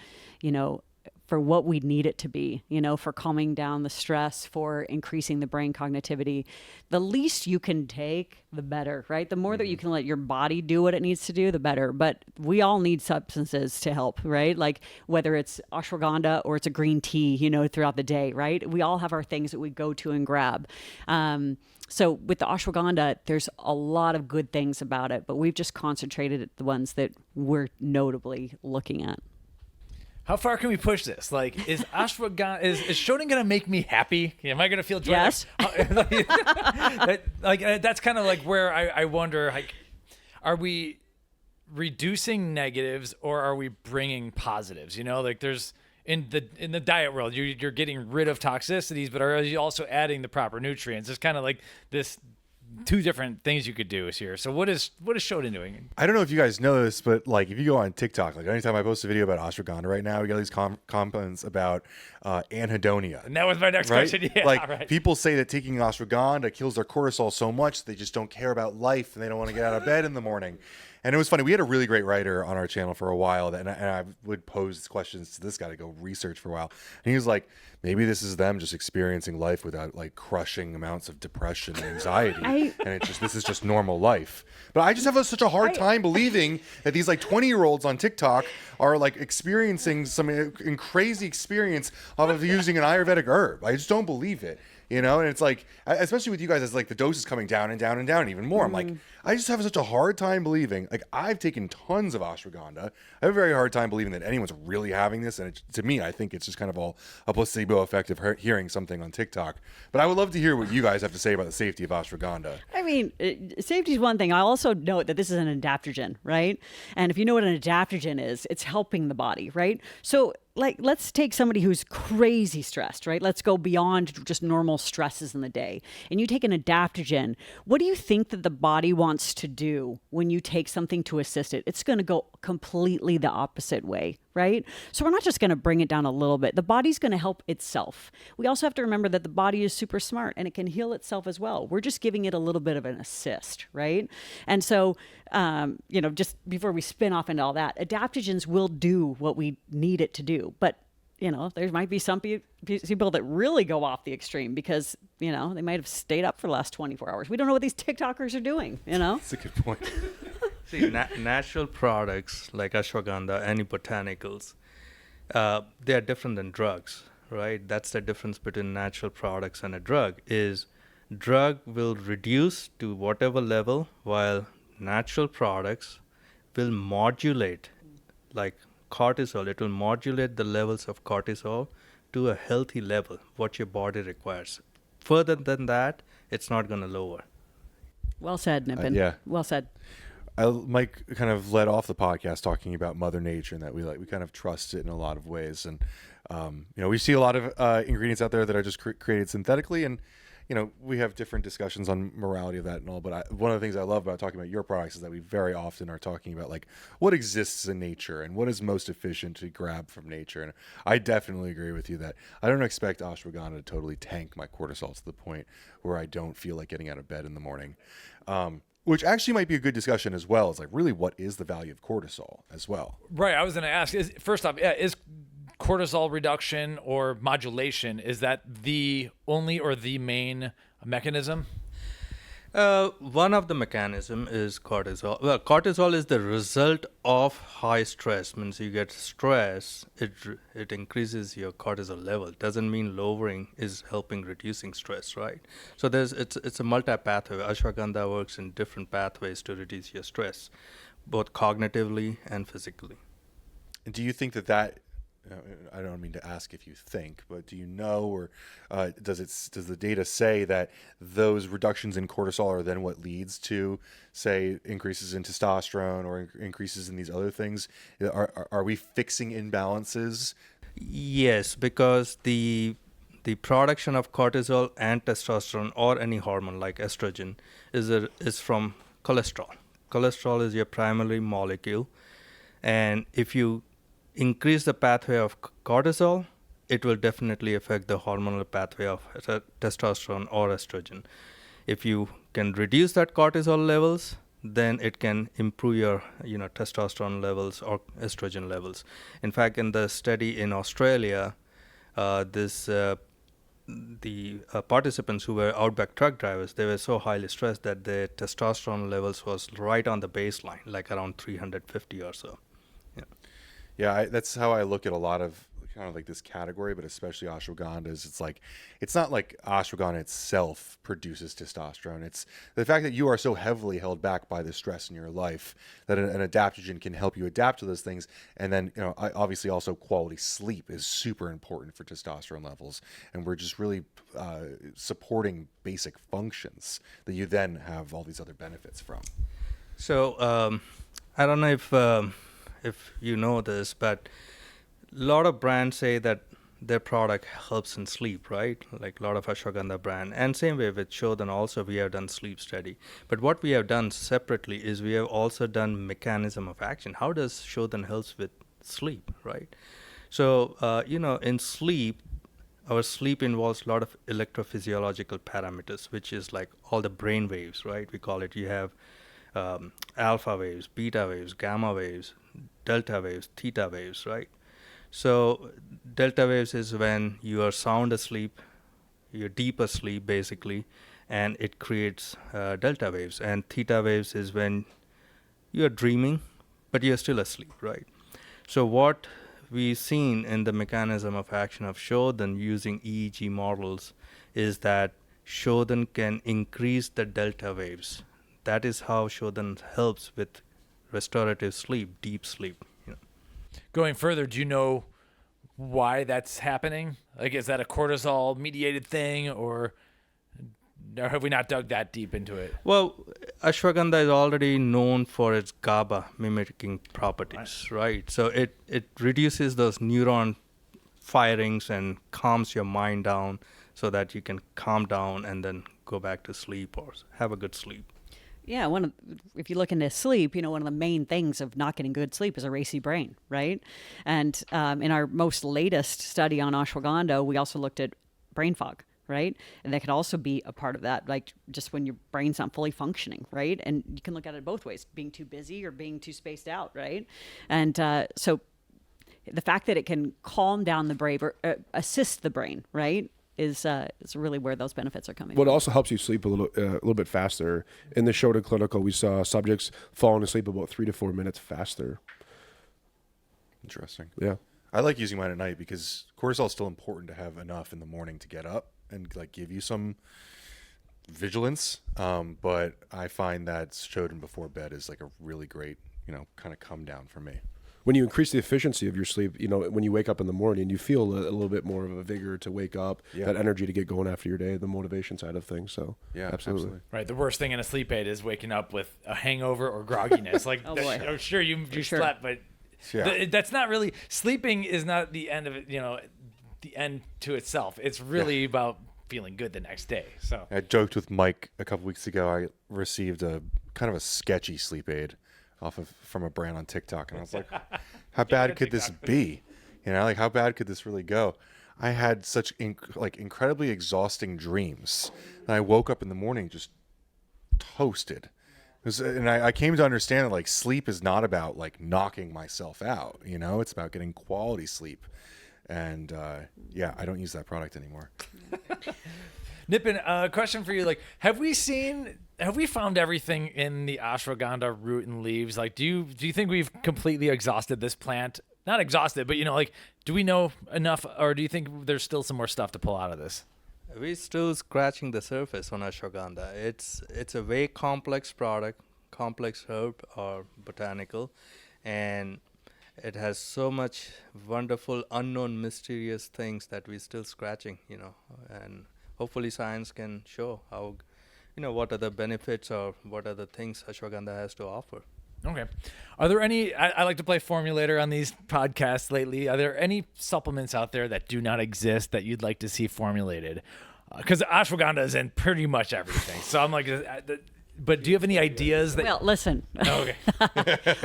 Speaker 4: what we need it to be, for calming down the stress, for increasing the brain cognitivity, the least you can take, the better, right? The more that you can let your body do what it needs to do, the better. But we all need substances to help, right? Like whether it's ashwagandha or it's a green tea, throughout the day, right? We all have our things that we go to and grab. So with the ashwagandha, there's a lot of good things about it, but we've just concentrated at the ones that we're notably looking at.
Speaker 1: How far can we push this? Like, is ashwagandha, is Shoden going to make me happy? Am I going to feel joy?
Speaker 4: Yes.
Speaker 1: That's kind of like where I wonder, like, are we reducing negatives or are we bringing positives? You know, like there's in the diet world, you're getting rid of toxicities, but are you also adding the proper nutrients? It's kind of like this two different things you could do is here. So what is Shoden doing?
Speaker 5: I don't know if you guys know this, but like if you go on TikTok, like anytime I post a video about ashwagandha right now, we get these comments about anhedonia.
Speaker 1: And that was my next
Speaker 5: Right?
Speaker 1: question. Yeah,
Speaker 5: like
Speaker 1: right.
Speaker 5: people say that taking ashwagandha kills their cortisol so much they just don't care about life and they don't want to get out of bed in the morning. And it was funny. We had a really great writer on our channel for a while, and I would pose questions to this guy to go research for a while. And he was like, maybe this is them just experiencing life without like crushing amounts of depression and anxiety. And this is just normal life. But I just have such a hard time believing that these like 20-year-olds on TikTok are like experiencing some crazy experience of using an Ayurvedic herb. I just don't believe it. You know, and it's like, especially with you guys, as like the dose is coming down and down and down even more. I'm like, I just have such a hard time believing, like I've taken tons of ashwagandha. I have a very hard time believing that anyone's really having this. And to me, I think it's just kind of all a placebo effect of hearing something on TikTok. But I would love to hear what you guys have to say about the safety of ashwagandha.
Speaker 4: I mean, safety is one thing. I also note that this is an adaptogen, right? And if you know what an adaptogen is, it's helping the body, right? So like, let's take somebody who's crazy stressed, right? Let's go beyond just normal stresses in the day. And you take an adaptogen. What do you think that the body wants to do when you take something to assist it? It's going to go completely the opposite way, right? So we're not just going to bring it down a little bit. The body's going to help itself. We also have to remember that the body is super smart and it can heal itself as well. We're just giving it a little bit of an assist, right? And so, just before we spin off into all that, adaptogens will do what we need it to do. But, there might be some people that really go off the extreme because, they might have stayed up for the last 24 hours. We don't know what these TikTokers are doing,
Speaker 5: That's a good point.
Speaker 3: See, natural products like ashwagandha, any botanicals, they are different than drugs, right? That's the difference between natural products and a drug is drug will reduce to whatever level while natural products will modulate like cortisol. It will modulate the levels of cortisol to a healthy level, what your body requires. Further than that, it's not going to lower.
Speaker 4: Well said, Nipen.
Speaker 5: Yeah.
Speaker 4: Well said.
Speaker 5: Mike kind of led off the podcast talking about Mother Nature and that we kind of trust it in a lot of ways. And, we see a lot of ingredients out there that are just created synthetically. And, we have different discussions on morality of that and all. But one of the things I love about talking about your products is that we very often are talking about like what exists in nature and what is most efficient to grab from nature. And I definitely agree with you that I don't expect ashwagandha to totally tank my cortisol to the point where I don't feel like getting out of bed in the morning. Which actually might be a good discussion as well. Is like really what is the value of cortisol as well? Right.
Speaker 1: I was going to ask, first off, is cortisol reduction or modulation, is that the only or the main mechanism?
Speaker 3: One of the mechanism is cortisol. Well, cortisol is the result of high stress. Means you get stress, it increases your cortisol level. Doesn't mean lowering is helping reducing stress, right? So it's a multi-pathway. Ashwagandha works in different pathways to reduce your stress, both cognitively and physically.
Speaker 5: And do you think that I don't mean to ask if you think, but do you know, or does the data say that those reductions in cortisol are then what leads to, say, increases in testosterone or increases in these other things? Are we fixing imbalances?
Speaker 3: Yes, because the production of cortisol and testosterone or any hormone like estrogen is from cholesterol. Cholesterol is your primary molecule, and if you increase the pathway of cortisol, it will definitely affect the hormonal pathway of testosterone or estrogen. If you can reduce that cortisol levels, then it can improve your testosterone levels or estrogen levels. In fact, in the study in Australia, the participants who were Outback truck drivers, they were so highly stressed that their testosterone levels was right on the baseline, like around 350 or so.
Speaker 5: Yeah, that's how I look at a lot of kind of like this category, but especially ashwagandha, is it's not like ashwagandha itself produces testosterone. It's the fact that you are so heavily held back by the stress in your life that an adaptogen can help you adapt to those things. And then, obviously also quality sleep is super important for testosterone levels. And we're just really supporting basic functions that you then have all these other benefits from.
Speaker 3: So I don't know if you know this, but a lot of brands say that their product helps in sleep, right? Like a lot of ashwagandha brand. And same way with Shoden also, we have done sleep study. But what we have done separately is we have also done mechanism of action. How does Shoden helps with sleep, right? So, in sleep, our sleep involves a lot of electrophysiological parameters, which is like all the brain waves, right? We call it, you have alpha waves, beta waves, gamma waves, delta waves, theta waves, right? So delta waves is when you are sound asleep, you're deep asleep basically, and it creates delta waves. And theta waves is when you're dreaming, but you're still asleep, right? So what we've seen in the mechanism of action of Shoden using EEG models is that Shoden can increase the delta waves. That is how Shoden helps with restorative sleep, deep sleep.
Speaker 1: Going further, do you know why that's happening? Like, is that a cortisol mediated thing, or have we not dug that deep into it?
Speaker 3: Well, ashwagandha is already known for its GABA mimicking properties, right? So it reduces those neuron firings and calms your mind down so that you can calm down and then go back to sleep or have a good sleep.
Speaker 4: Yeah, if you look into sleep, one of the main things of not getting good sleep is a racy brain, right? And in our most latest study on ashwagandha, we also looked at brain fog, right? And that could also be a part of that, like just when your brain's not fully functioning, right? And you can look at it both ways, being too busy or being too spaced out, right? And so the fact that it can calm down the brain or assist the brain, right? Is really where those benefits are coming
Speaker 2: Well,
Speaker 4: from.
Speaker 2: it also helps you sleep a little bit faster. In the Shoden clinical, we saw subjects falling asleep about 3 to 4 minutes faster.
Speaker 5: Interesting.
Speaker 2: Yeah.
Speaker 5: I like using mine at night because cortisol is still important to have enough in the morning to get up and like give you some vigilance. But I find that Shoden before bed is like a really great, kind of come down for me.
Speaker 2: When you increase the efficiency of your sleep, when you wake up in the morning, you feel a little bit more of a vigor to wake up, that energy to get going after your day, the motivation side of things. So
Speaker 5: yeah,
Speaker 2: absolutely.
Speaker 1: Right. The worst thing in a sleep aid is waking up with a hangover or grogginess. Like,
Speaker 4: Oh, boy.
Speaker 1: I'm sure you slept, but that's not really, sleeping is not the end of it, the end to itself. It's really about feeling good the next day. So
Speaker 5: I joked with Mike a couple weeks ago. I received a kind of a sketchy sleep aid from a brand on TikTok, and I was like, how bad could this be? Like how bad could this really go? I had such incredibly exhausting dreams, and I woke up in the morning just toasted. And I came to understand that like sleep is not about like knocking myself out, it's about getting quality sleep. And I don't use that product anymore.
Speaker 1: Nipen, a question for you. Like, have we found everything in the ashwagandha root and leaves? Like, do you think we've completely exhausted this plant? Not exhausted, but do we know enough, or do you think there's still some more stuff to pull out of this?
Speaker 3: We're still scratching the surface on ashwagandha. It's a very complex product, complex herb or botanical, and it has so much wonderful, unknown, mysterious things that we're still scratching, and hopefully science can show how, what are the benefits or what are the things ashwagandha has to offer.
Speaker 1: Okay. Are there any, I like to play formulator on these podcasts lately. Are there any supplements out there that do not exist that you'd like to see formulated? Because ashwagandha is in pretty much everything. So I'm like, but do you have any ideas that?
Speaker 4: Well, listen.
Speaker 1: Oh, okay.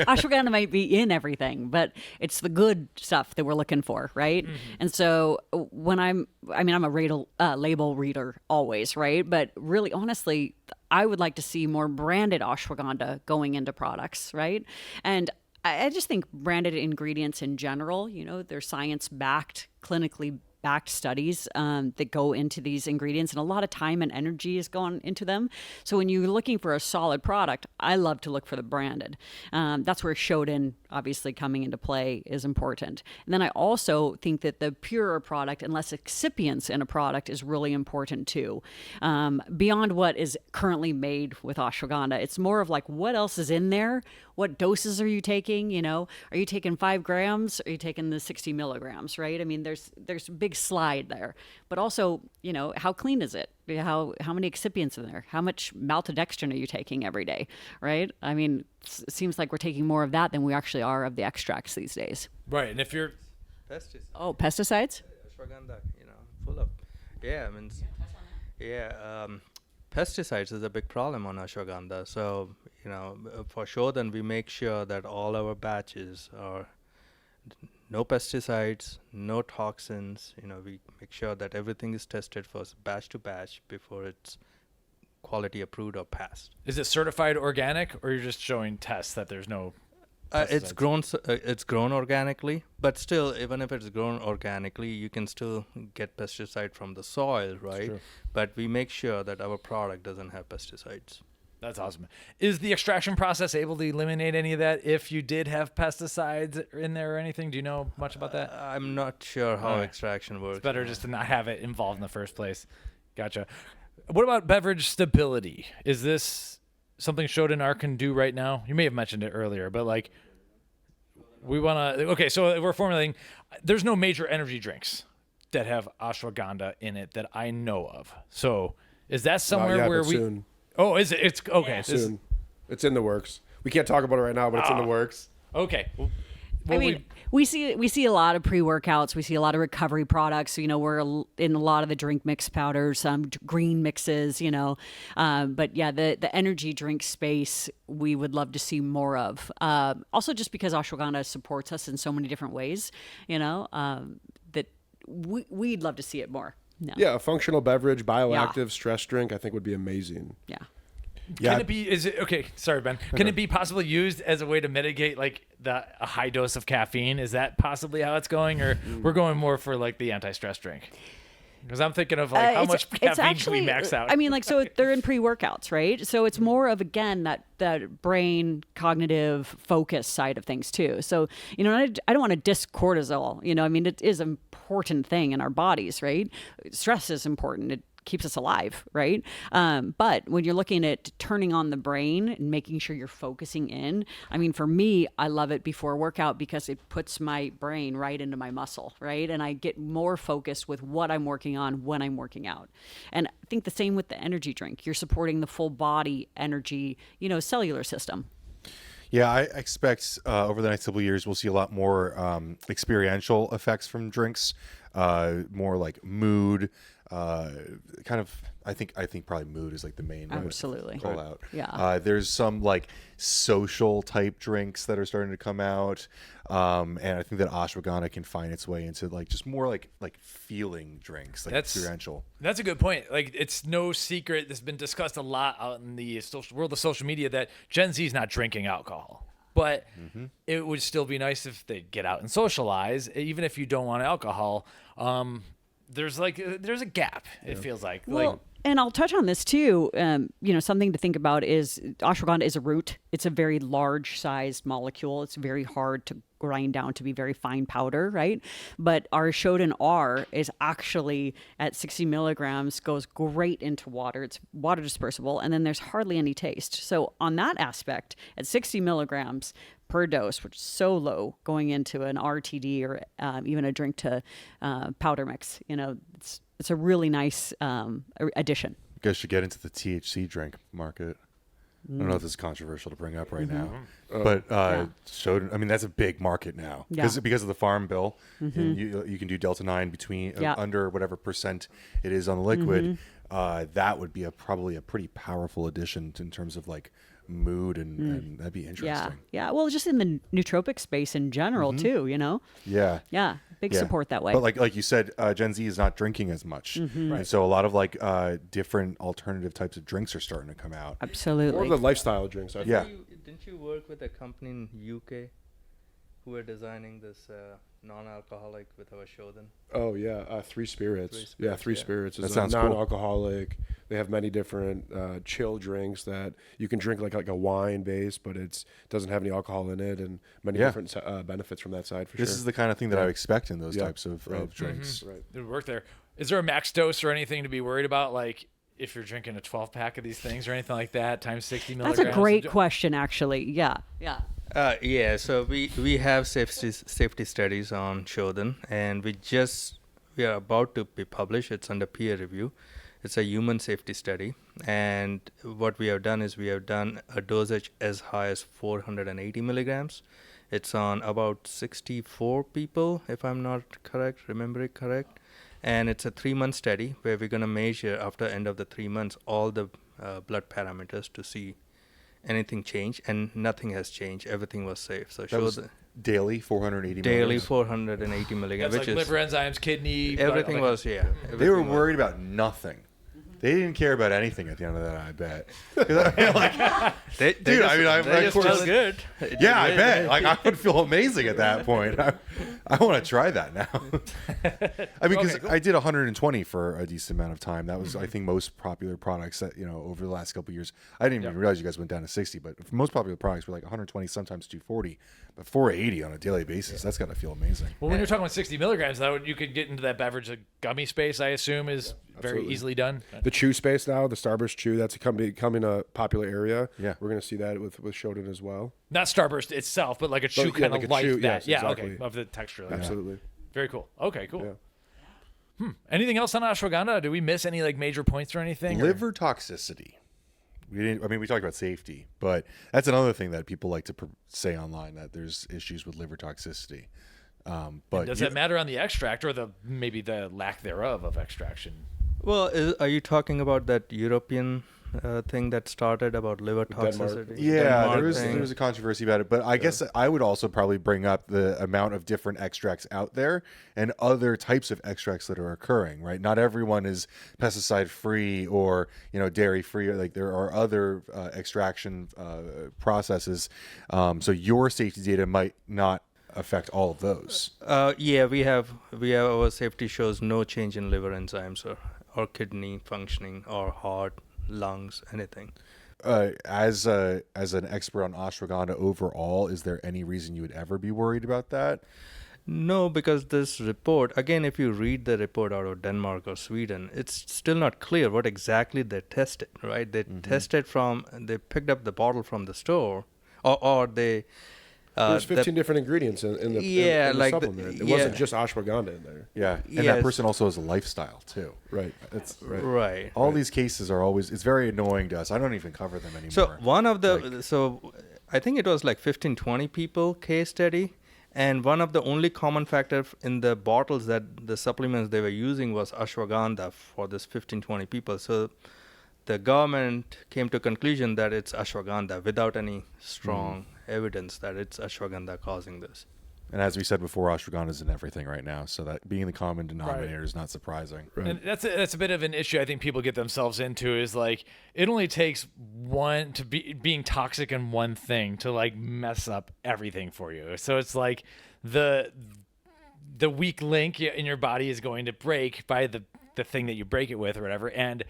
Speaker 4: Ashwagandha might be in everything, but it's the good stuff that we're looking for, right? Mm-hmm. And so when I'm a label reader always, right? But really, honestly, I would like to see more branded ashwagandha going into products, right? And I just think branded ingredients in general, they're science-backed, clinically backed studies that go into these ingredients, and a lot of time and energy is gone into them. So when you're looking for a solid product, I love to look for the branded. That's where Shoden, obviously coming into play, is important. And then I also think that the purer product and less excipients in a product is really important too. Beyond what is currently made with ashwagandha, it's more of like, what else is in there? What doses are you taking? You know, are you taking 5 grams? Or are you taking the 60 milligrams, right? I mean, there's a big slide there, but also, you know, how clean is it? How many excipients in there? How much maltodextrin are you taking every day, right? I mean, it seems like we're taking more of that than we actually are of the extracts these days.
Speaker 1: Right, and if you're
Speaker 3: Pesticides.
Speaker 4: Oh, pesticides?
Speaker 3: Ashwagandha, full of. Yeah, I mean, pesticides is a big problem on ashwagandha. So, for sure, then we make sure that all our batches are no pesticides, no toxins. We make sure that everything is tested first, batch to batch, before it's quality approved or passed.
Speaker 1: Is it certified organic, or you're just showing tests that there's no?
Speaker 3: It's grown organically, but still, even if it's grown organically, you can still get pesticide from the soil, right? But we make sure that our product doesn't have pesticides.
Speaker 1: That's awesome. Is the extraction process able to eliminate any of that if you did have pesticides in there or anything? Do you know much about that?
Speaker 3: I'm not sure how extraction works.
Speaker 1: It's better just to not have it involved in the first place. Gotcha. What about beverage stability? Is this something Shoden-R can do right now? You may have mentioned it earlier, but like we want to, okay, so we're formulating, there's no major energy drinks that have ashwagandha in it that I know of. So is that somewhere where we,
Speaker 2: soon.
Speaker 1: Oh, is it? It's okay.
Speaker 2: Yeah, soon. It's in the works. We can't talk about it right now, but it's in the works.
Speaker 1: Okay. Well,
Speaker 4: I mean, we see a lot of pre-workouts. We see a lot of recovery products. We're in a lot of the drink mix powders, green mixes. But yeah, the energy drink space we would love to see more of. Also, just because ashwagandha supports us in so many different ways, that we'd love to see it more. No.
Speaker 2: Yeah, a functional beverage, bioactive stress drink, I think would be amazing.
Speaker 4: Yeah.
Speaker 1: Can it be? Is it okay? Sorry, Ben. Can it be possibly used as a way to mitigate like a high dose of caffeine? Is that possibly how it's going, or we're going more for like the anti-stress drink? Because I'm thinking of like how much caffeine can we max out?
Speaker 4: I mean, like, so they're in pre-workouts, right? So it's more of, again, that brain cognitive focus side of things too. So, I don't want to diss cortisol. I mean, it is an important thing in our bodies, right? Stress is important. It keeps us alive, right? But when you're looking at turning on the brain and making sure you're focusing in, I mean, for me, I love it before workout because it puts my brain right into my muscle, right? And I get more focused with what I'm working on when I'm working out. And I think the same with the energy drink. You're supporting the full body energy, cellular system.
Speaker 5: Yeah, I expect over the next couple of years, we'll see a lot more experiential effects from drinks, more like mood, kind of. I think probably mood is like the main
Speaker 4: absolutely
Speaker 5: call out.
Speaker 4: Yeah.
Speaker 5: There's some like social type drinks that are starting to come out, and I think that ashwagandha can find its way into like just more like feeling drinks, like experiential.
Speaker 1: That's a good point. Like, it's no secret. This has been discussed a lot out in the world of social media that Gen Z is not drinking alcohol. But it would still be nice if they get out and socialize, even if you don't want alcohol. There's a gap. It feels like.
Speaker 4: Well, and I'll touch on this too. Something to think about is ashwagandha is a root. It's a very large sized molecule. It's very hard to grind down to be very fine powder, right? But our Shoden-R is actually at 60 milligrams, goes great into water. It's water dispersible, and then there's hardly any taste. So on that aspect, at 60 milligrams per dose, which is so low, going into an RTD or even a drink to powder mix, it's a really nice addition.
Speaker 5: You guys should get into the THC drink market. I don't know if this is controversial to bring up right now, but Shoden, I mean, that's a big market now because of the farm bill. And you can do Delta-9 between under whatever percent it is on the liquid. That would be probably a pretty powerful addition in terms of like mood and that'd be interesting.
Speaker 4: Yeah. Well, just in the nootropic space in general too, Yeah. Big support that way.
Speaker 5: But like you said, Gen Z is not drinking as much. And so a lot of like different alternative types of drinks are starting to come out.
Speaker 4: Absolutely.
Speaker 2: Or the lifestyle drinks.
Speaker 3: Didn't you work with a company in UK who were designing this non-alcoholic with our Shoden.
Speaker 2: Oh yeah, three spirits. Yeah, three spirits.
Speaker 5: That
Speaker 2: It's
Speaker 5: sounds cool.
Speaker 2: non-alcoholic. They have many different chill drinks that you can drink like a wine base, but it doesn't have any alcohol in it, and many different benefits from that side for
Speaker 5: This
Speaker 2: sure.
Speaker 5: is the kind of thing that I would expect in those
Speaker 2: Yeah.
Speaker 5: types of drinks.
Speaker 2: Right.
Speaker 1: It would work there. Is there a max dose or anything to be worried about? Like if you're drinking a 12-pack of these things or anything like that, times 60 milligrams?
Speaker 4: That's a great question, actually. Yeah.
Speaker 3: Yeah, so we have safety studies on Shoden, and we are about to be published. It's under peer review. It's a human safety study, and what we have done is we have done a dosage as high as 480 milligrams. It's on about 64 people, if I'm not remember it correct. And it's a 3-month study where we're going to measure after end of the 3 months all the blood parameters to see anything change, and nothing has changed. Everything was safe. So
Speaker 5: That was daily 480
Speaker 3: daily
Speaker 5: milligrams.
Speaker 3: 480 milligrams,
Speaker 1: That's
Speaker 3: which
Speaker 1: like
Speaker 3: is
Speaker 1: liver enzymes, kidney.
Speaker 3: everything
Speaker 1: like-
Speaker 3: was
Speaker 5: They were
Speaker 3: everything was-
Speaker 5: worried about nothing. They didn't care about anything at the end of that, I bet. 'Cause I mean, like,
Speaker 3: They
Speaker 5: dude, I mean,
Speaker 3: they just
Speaker 5: of course-
Speaker 3: felt good.
Speaker 5: yeah, I bet. Like, I would feel amazing at that point. I want to try that now. I mean, because
Speaker 1: Okay, cool.
Speaker 5: I did 120 for a decent amount of time. That was, I think, most popular products that, over the last couple of years. I didn't even realize you guys went down to 60, but most popular products were like 120, sometimes 240. But 480 on a daily basis, that's got to feel amazing.
Speaker 1: Well, when you're talking about 60 milligrams, you could get into that beverage gummy space, I assume, is very
Speaker 2: absolutely.
Speaker 1: easily done.
Speaker 2: The chew space now, the Starburst chew, that's becoming a popular area.
Speaker 5: Yeah.
Speaker 2: We're going to see that with Shoden as well.
Speaker 1: Not Starburst itself, but like a chew
Speaker 2: yeah,
Speaker 1: kind
Speaker 2: like
Speaker 1: of
Speaker 2: a
Speaker 1: like
Speaker 2: chew,
Speaker 1: that.
Speaker 2: yes,
Speaker 1: Yeah,
Speaker 2: exactly.
Speaker 1: okay. Of the texture. Like that.
Speaker 2: Absolutely.
Speaker 1: Very cool. Okay, cool.
Speaker 2: Yeah.
Speaker 1: Anything else on ashwagandha? Do we miss any like major points or anything? or-
Speaker 5: Liver toxicity. We talked about safety, but that's another thing that people like to say online, that there's issues with liver toxicity. But
Speaker 1: Does that matter on the extract or maybe the lack thereof of extraction?
Speaker 3: Well, are you talking about that European thing that started about liver toxicity?
Speaker 5: Yeah,
Speaker 3: Denmark
Speaker 5: there
Speaker 3: thing?
Speaker 5: was a controversy about it, but I guess I would also probably bring up the amount of different extracts out there and other types of extracts that are occurring, right? Not everyone is pesticide free or, dairy free, or like there are other extraction processes. So your safety data might not affect all of those.
Speaker 3: Yeah, we have our safety shows no change in liver enzymes or kidney functioning or heart, lungs, anything.
Speaker 5: As an expert on ashwagandha overall, is there any reason you would ever be worried about that?
Speaker 3: No, because this report, again, if you read the report out of Denmark or Sweden, it's still not clear what exactly they tested, right? They tested they picked up the bottle from the store, or they...
Speaker 2: There's 15 different ingredients in the supplement. It wasn't just ashwagandha in there.
Speaker 5: Yeah, and
Speaker 3: Yes.
Speaker 5: that person also has a lifestyle too.
Speaker 2: Right. That's right.
Speaker 3: Right.
Speaker 5: All these cases are always, it's very annoying to us. I don't even cover them anymore.
Speaker 3: So one of the, I think it was like 15, 20 people case study. And one of the only common factor in the bottles that the supplements they were using was ashwagandha for this 15, 20 people. So the government came to conclusion that it's ashwagandha without any strong evidence that it's ashwagandha causing this.
Speaker 5: And as we said before, ashwagandha is in everything right now. So that being the common denominator is not surprising.
Speaker 2: Right.
Speaker 1: And that's a bit of an issue I think people get themselves into is like it only takes one to being toxic in one thing to like mess up everything for you. So it's like the weak link in your body is going to break by the thing that you break it with or whatever. And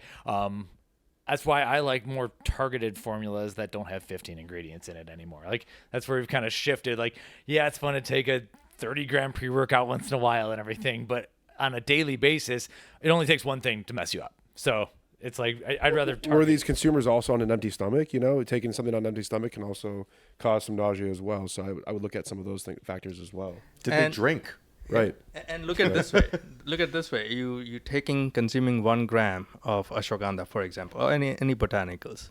Speaker 1: that's why I like more targeted formulas that don't have 15 ingredients in it anymore. Like that's where we've kind of shifted. Like, yeah, it's fun to take a 30-gram pre-workout once in a while and everything, but on a daily basis, it only takes one thing to mess you up. So it's like I'd rather target.
Speaker 2: Were these consumers also on an empty stomach? Taking something on an empty stomach can also cause some nausea as well. So I would look at some of those factors as well.
Speaker 5: Did they drink?
Speaker 2: Right.
Speaker 3: And look at this way. Look at this way. You consuming 1 gram of ashwagandha, for example, or any botanicals.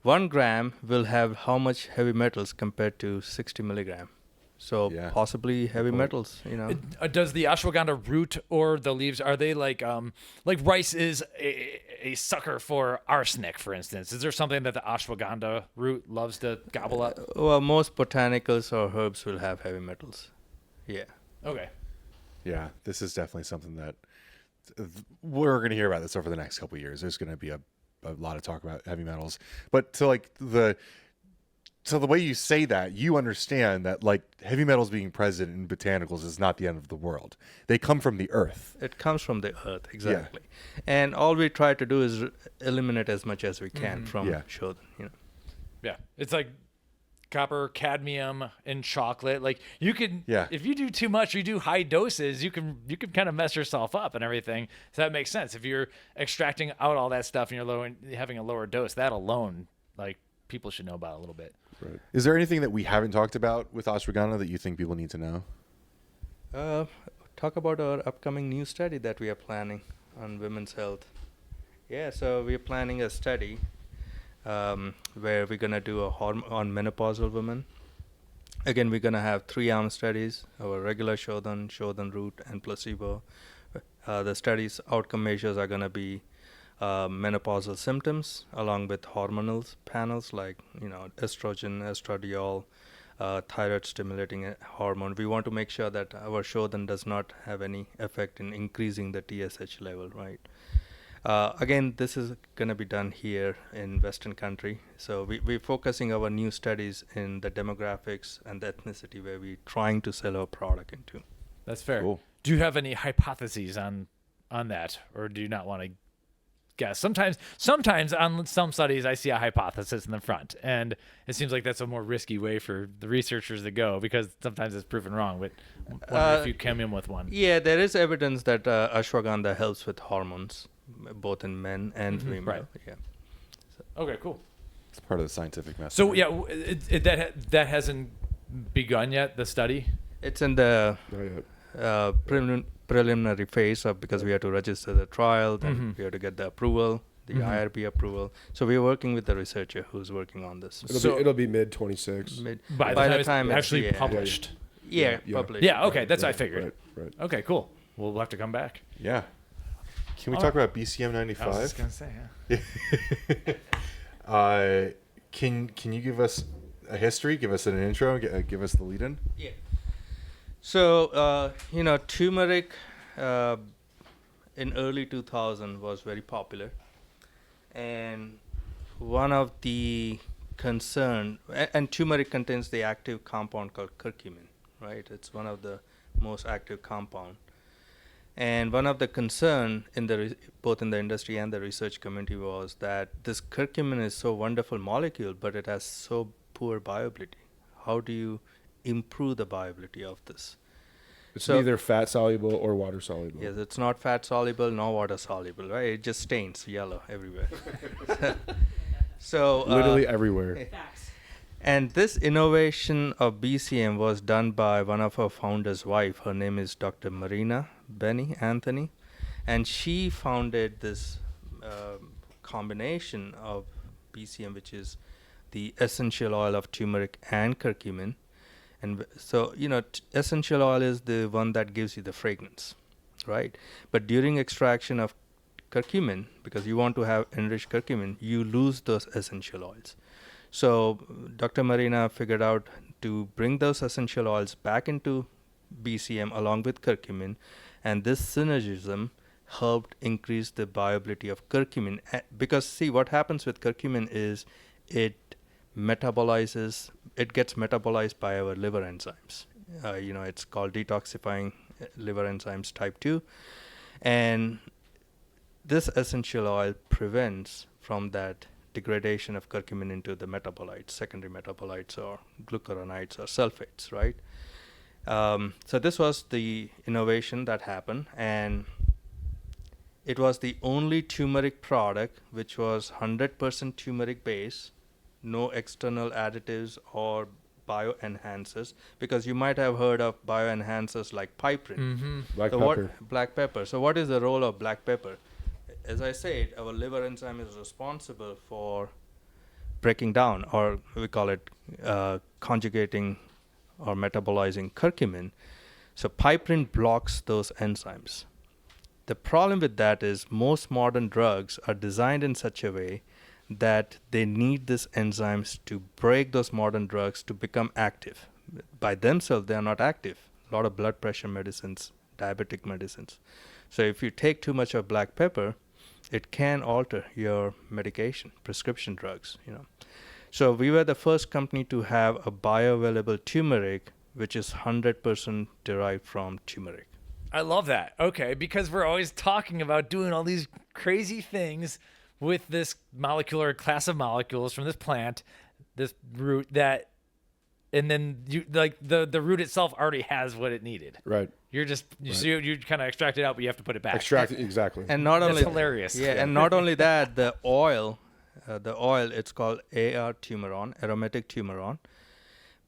Speaker 3: 1 gram will have how much heavy metals compared to 60 milligram? So possibly heavy metals,
Speaker 1: Does the ashwagandha root or the leaves, are they like rice is a sucker for arsenic, for instance? Is there something that the ashwagandha root loves to gobble up?
Speaker 3: Well, most botanicals or herbs will have heavy metals. Yeah.
Speaker 1: Okay.
Speaker 5: Yeah, this is definitely something that we're going to hear about this over the next couple of years. There's going to be a lot of talk about heavy metals, but to So the way you say that, you understand that like heavy metals being present in botanicals is not the end of the world. They come from the earth.
Speaker 3: It comes from the earth, exactly. And all we try to do is eliminate as much as we can from Shoden.
Speaker 1: Yeah, it's like copper, cadmium in chocolate. Like you can, if you do too much, you do high doses, you can kind of mess yourself up and everything. So that makes sense. If you're extracting out all that stuff and you're having a lower dose, that alone, like people should know about a little bit.
Speaker 2: Right.
Speaker 5: Is there anything that we haven't talked about with ashwagandha that you think people need to know?
Speaker 3: Talk about our upcoming new study that we are planning on women's health. Yeah, so we're planning a study where we're going to do on menopausal women. Again, we're going to have 3-arm studies, our regular Shoden root, and placebo. The study's outcome measures are going to be menopausal symptoms along with hormonal panels like estrogen, estradiol, thyroid stimulating hormone. We want to make sure that our Shoden does not have any effect in increasing the TSH level, right? Again, this is going to be done here in Western country. So we're focusing our new studies in the demographics and the ethnicity where we're trying to sell our product into.
Speaker 1: That's fair.
Speaker 5: Cool.
Speaker 1: Do you have any hypotheses on that, or do you not want to guess? Sometimes on some studies I see a hypothesis in the front, and it seems like that's a more risky way for the researchers to go because sometimes it's proven wrong. But wonder if you come in with one.
Speaker 3: Yeah, there is evidence that ashwagandha helps with hormones, both in men and women.
Speaker 1: Right.
Speaker 3: Yeah.
Speaker 1: Okay, cool.
Speaker 5: It's part of the scientific method.
Speaker 1: So yeah, that hasn't begun yet. The study.
Speaker 3: It's in the
Speaker 2: Not yet.
Speaker 3: preliminary phase because we have to register the trial, then we have to get the approval, the IRB approval. So we're working with the researcher who's working on this.
Speaker 2: It'll be mid 26.
Speaker 1: By the time it's actually published.
Speaker 3: Yeah,
Speaker 2: Yeah.
Speaker 3: published.
Speaker 1: Yeah. Okay, that's what I figured.
Speaker 2: Right.
Speaker 1: Okay, cool. We'll have to come back.
Speaker 5: Yeah. Can we talk about
Speaker 1: I was just
Speaker 5: BCM-95?
Speaker 1: gonna say,
Speaker 5: Can you give us a history? Give us an intro. Give us the lead-in.
Speaker 3: Yeah. So turmeric in early 2000 was very popular, and one of the concern and turmeric contains the active compound called curcumin, right? It's one of the most active compound. And one of the concern in both in the industry and the research community was that this curcumin is so wonderful molecule, but it has so poor bioavailability. How do you improve the bioavailability of this?
Speaker 2: It's neither fat soluble or water soluble.
Speaker 3: Yes, it's not fat soluble nor water soluble, right? It just stains yellow everywhere. So
Speaker 2: Literally everywhere.
Speaker 3: And this innovation of BCM was done by one of our founders' wife. Her name is Dr. Marina Benny Anthony, and she founded this combination of BCM, which is the essential oil of turmeric and curcumin. And so, essential oil is the one that gives you the fragrance, right? But during extraction of curcumin, because you want to have enriched curcumin, you lose those essential oils. So Dr. Marina figured out to bring those essential oils back into BCM along with curcumin, and this synergism helped increase the bioavailability of curcumin. Because see, what happens with curcumin is it gets metabolized by our liver enzymes. It's called detoxifying liver enzymes type 2. And this essential oil prevents from that degradation of curcumin into the metabolites, secondary metabolites or glucuronides or sulfates, right? So this was the innovation that happened, and it was the only turmeric product which was 100% turmeric base, no external additives or bioenhancers, because you might have heard of bioenhancers like piperine. Black pepper. So what is the role of black pepper? As I said, our liver enzyme is responsible for breaking down, or we call it conjugating or metabolizing curcumin. So piperine blocks those enzymes. The problem with that is most modern drugs are designed in such a way that they need these enzymes to break those modern drugs to become active. By themselves, they are not active. A lot of blood pressure medicines, diabetic medicines. So if you take too much of black pepper, it can alter your medication, prescription drugs, So we were the first company to have a bioavailable turmeric, which is 100% derived from turmeric.
Speaker 1: I love that. Okay, because we're always talking about doing all these crazy things with this molecular class of molecules from this plant, this root that, and then you like the root itself already has what it needed.
Speaker 2: Right.
Speaker 1: You're just you kind of extract it out, but you have to put it back.
Speaker 2: Extract it, exactly.
Speaker 3: And not
Speaker 1: That's
Speaker 3: only
Speaker 1: hilarious.
Speaker 3: Yeah, and not only that, the oil, it's called AR turmeron, aromatic turmeron,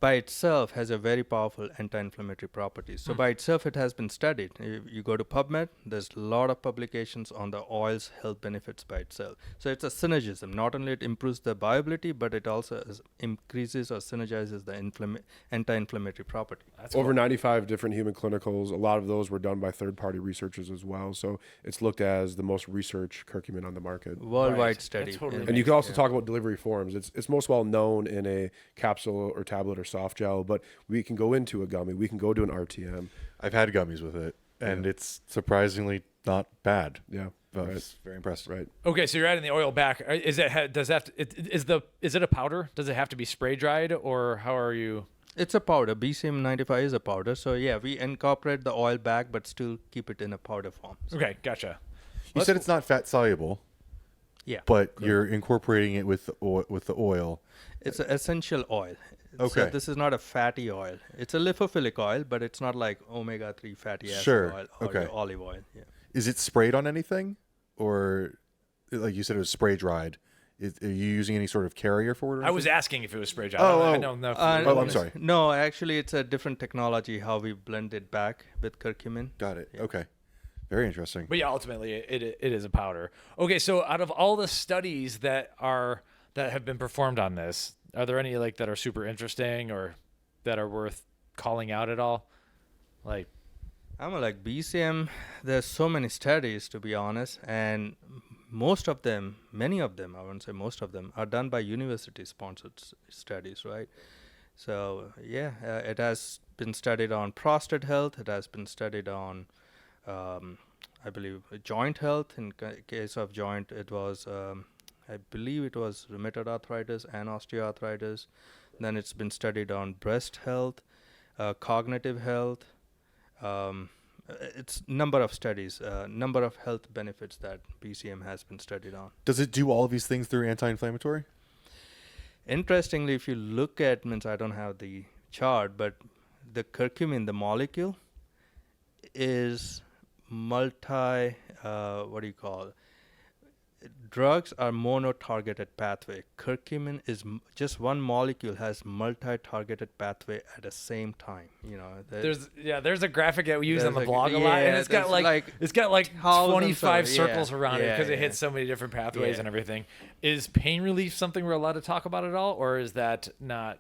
Speaker 3: by itself has a very powerful anti-inflammatory properties. So by itself, it has been studied. You go to PubMed, there's a lot of publications on the oil's health benefits by itself. So it's a synergism. Not only it improves the bioavailability, but it also increases or synergizes the anti-inflammatory property.
Speaker 1: That's
Speaker 2: Over
Speaker 1: cool.
Speaker 2: 95 different human clinicals. A lot of those were done by third-party researchers as well. So it's looked as the most researched curcumin on the market.
Speaker 3: Worldwide
Speaker 1: Right.
Speaker 3: study.
Speaker 1: That totally
Speaker 2: And you can also talk about delivery forms. It's most well known in a capsule or tablet or soft gel, but we can go into a gummy. We can go to an RTM.
Speaker 5: I've had gummies with it, and it's surprisingly not bad.
Speaker 2: Yeah.
Speaker 5: I
Speaker 2: Right.
Speaker 5: was very impressed.
Speaker 2: Right.
Speaker 1: Okay, so you're adding the oil back. Is it does it have to, is it a powder? Does it have to be spray dried, or how are you?
Speaker 3: It's a powder. BCM-95 is a powder. So yeah, we incorporate the oil back, but still keep it in a powder form. So,
Speaker 1: Okay, gotcha.
Speaker 5: You said it's not fat soluble,
Speaker 3: yeah,
Speaker 5: but you're incorporating it with the oil.
Speaker 3: it's an essential oil.
Speaker 5: Okay.
Speaker 3: So this is not a fatty oil. It's a lipophilic oil, but it's not like omega-3 fatty acid
Speaker 5: Sure.
Speaker 3: oil or
Speaker 5: Okay.
Speaker 3: your olive oil. Yeah.
Speaker 5: Is it sprayed on anything, or like you said, it was spray dried? Are you using any sort of carrier for it? Or
Speaker 1: I was
Speaker 5: anything?
Speaker 1: asking if it was spray dried.
Speaker 5: Oh,
Speaker 1: I
Speaker 5: oh.
Speaker 1: don't know.
Speaker 5: Oh, I'm sorry.
Speaker 3: No, actually, it's a different technology how we blend it back with curcumin.
Speaker 5: Got it. Okay. Very interesting.
Speaker 1: But yeah, ultimately it is a powder. Okay, so out of all the studies that have been performed on this, are there any like that are super interesting or that are worth calling out at all? Like,
Speaker 3: I'm like BCM. There's so many studies, to be honest, and most of them, many of them, I wouldn't say most of them, are done by university-sponsored studies, right? So yeah, it has been studied on prostate health. It has been studied on, I believe, joint health. In case of joint, it was, I believe, it was rheumatoid arthritis and osteoarthritis. Then it's been studied on breast health, cognitive health. It's number of studies, number of health benefits that BCM has been studied on.
Speaker 5: Does it do all of these things through anti-inflammatory?
Speaker 3: Interestingly, if you look at, I don't have the chart, but the curcumin, the molecule, is what do you call it? Drugs are mono-targeted pathway. Curcumin is just one molecule has multi-targeted pathway at the same time. You know,
Speaker 1: there's a graphic that we use on the
Speaker 3: There's
Speaker 1: blog a lot, and it's got like
Speaker 3: thousands
Speaker 1: 25
Speaker 3: of-
Speaker 1: circles
Speaker 3: yeah,
Speaker 1: around it
Speaker 3: yeah,
Speaker 1: because it
Speaker 3: yeah.
Speaker 1: hits so many different pathways
Speaker 3: Yeah.
Speaker 1: and everything. Is pain relief something we're allowed to talk about at all, or is that not?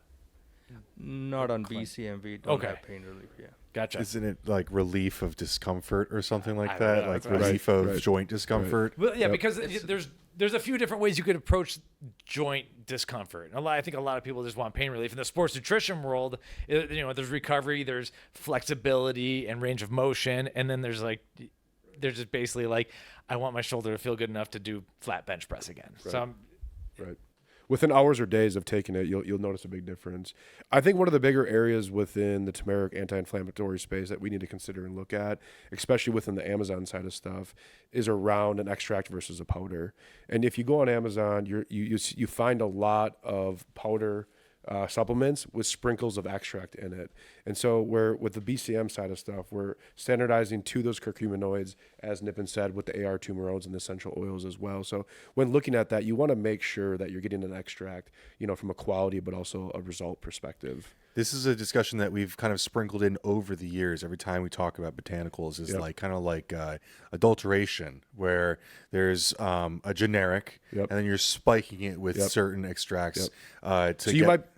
Speaker 3: not on BCM. We don't
Speaker 1: Okay.
Speaker 3: have pain relief. Yeah.
Speaker 1: Gotcha.
Speaker 5: Isn't it like relief of discomfort or something
Speaker 1: I
Speaker 5: like
Speaker 1: don't
Speaker 5: that?
Speaker 1: know.
Speaker 5: Like
Speaker 1: That's what I-
Speaker 5: relief of
Speaker 2: Right.
Speaker 5: joint discomfort?
Speaker 1: Well, yeah,
Speaker 2: Yep.
Speaker 1: because there's a few different ways you could approach joint discomfort. I think a lot of people just want pain relief. In the sports nutrition world, there's recovery, there's flexibility and range of motion, and then there's just basically like, I want my shoulder to feel good enough to do flat bench press again.
Speaker 2: Right.
Speaker 1: So
Speaker 2: Right. Within hours or days of taking it, you'll notice a big difference. I think one of the bigger areas within the turmeric anti-inflammatory space that we need to consider and look at, especially within the Amazon side of stuff, is around an extract versus a powder. And if you go on Amazon, you find a lot of powder supplements with sprinkles of extract in it. And so with the BCM side of stuff, we're standardizing to those curcuminoids, as Nipen said, with the AR turmerones and the essential oils as well. So when looking at that, you want to make sure that you're getting an extract, from a quality but also a result perspective.
Speaker 5: This is a discussion that we've kind of sprinkled in over the years. Every time we talk about botanicals, is
Speaker 2: Yep.
Speaker 5: like kind of like adulteration, where there's a generic,
Speaker 2: Yep.
Speaker 5: and then you're spiking it with
Speaker 2: Yep.
Speaker 5: certain extracts.
Speaker 2: So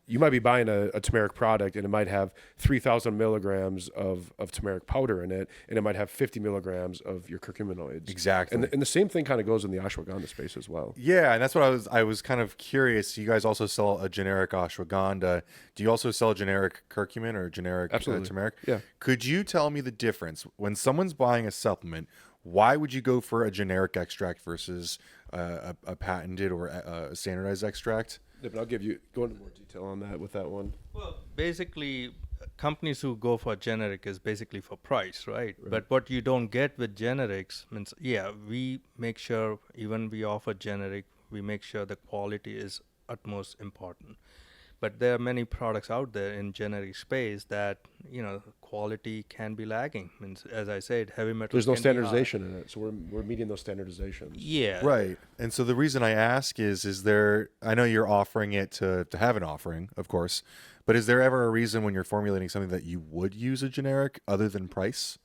Speaker 2: you might be buying a turmeric product and it might have 3,000 milligrams of turmeric powder in it, and it might have 50 milligrams of your curcuminoids.
Speaker 5: Exactly.
Speaker 2: And the same thing kind of goes in the ashwagandha space as well.
Speaker 5: Yeah, and that's what I was kind of curious. You guys also sell a generic ashwagandha. Do you also sell generic curcumin or generic
Speaker 2: Absolutely.
Speaker 5: turmeric?
Speaker 2: Yeah.
Speaker 5: Could you tell me the difference when someone's buying a supplement? Why would you go for a generic extract versus a patented or a standardized extract?
Speaker 2: Yeah, but I'll go into more detail on that with that one.
Speaker 3: Well, basically, companies who go for generic is basically for price, right? But what you don't get with generics means, we make sure, even we offer generic, we make sure the quality is utmost important. But there are many products out there in generic space that, quality can be lagging. Means, as I said, heavy metals.
Speaker 2: There's no
Speaker 3: can be high.
Speaker 2: standardization in it, so we're meeting those standardizations.
Speaker 3: Yeah.
Speaker 5: Right. And so the reason I ask is there, I know you're offering it to have an offering, of course, but is there ever a reason when you're formulating something that you would use a generic other than price?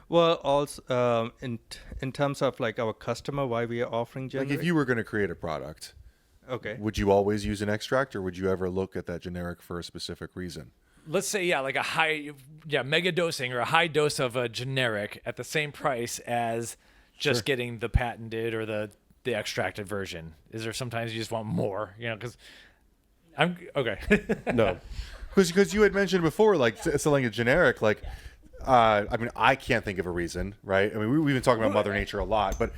Speaker 3: Well, also in terms of like our customer, why we are offering generic.
Speaker 5: Like if you were going to create a product,
Speaker 3: okay,
Speaker 5: would you always use an extract, or would you ever look at that generic for a specific reason?
Speaker 1: Let's say, like a high, mega dosing or a high dose of a generic at the same price as just getting the patented or the extracted version. Is there sometimes you just want more, because I'm okay.
Speaker 2: No,
Speaker 5: because you had mentioned before, like selling a generic, like, I can't think of a reason, right? I mean, we've been talking about Mother Nature a lot, but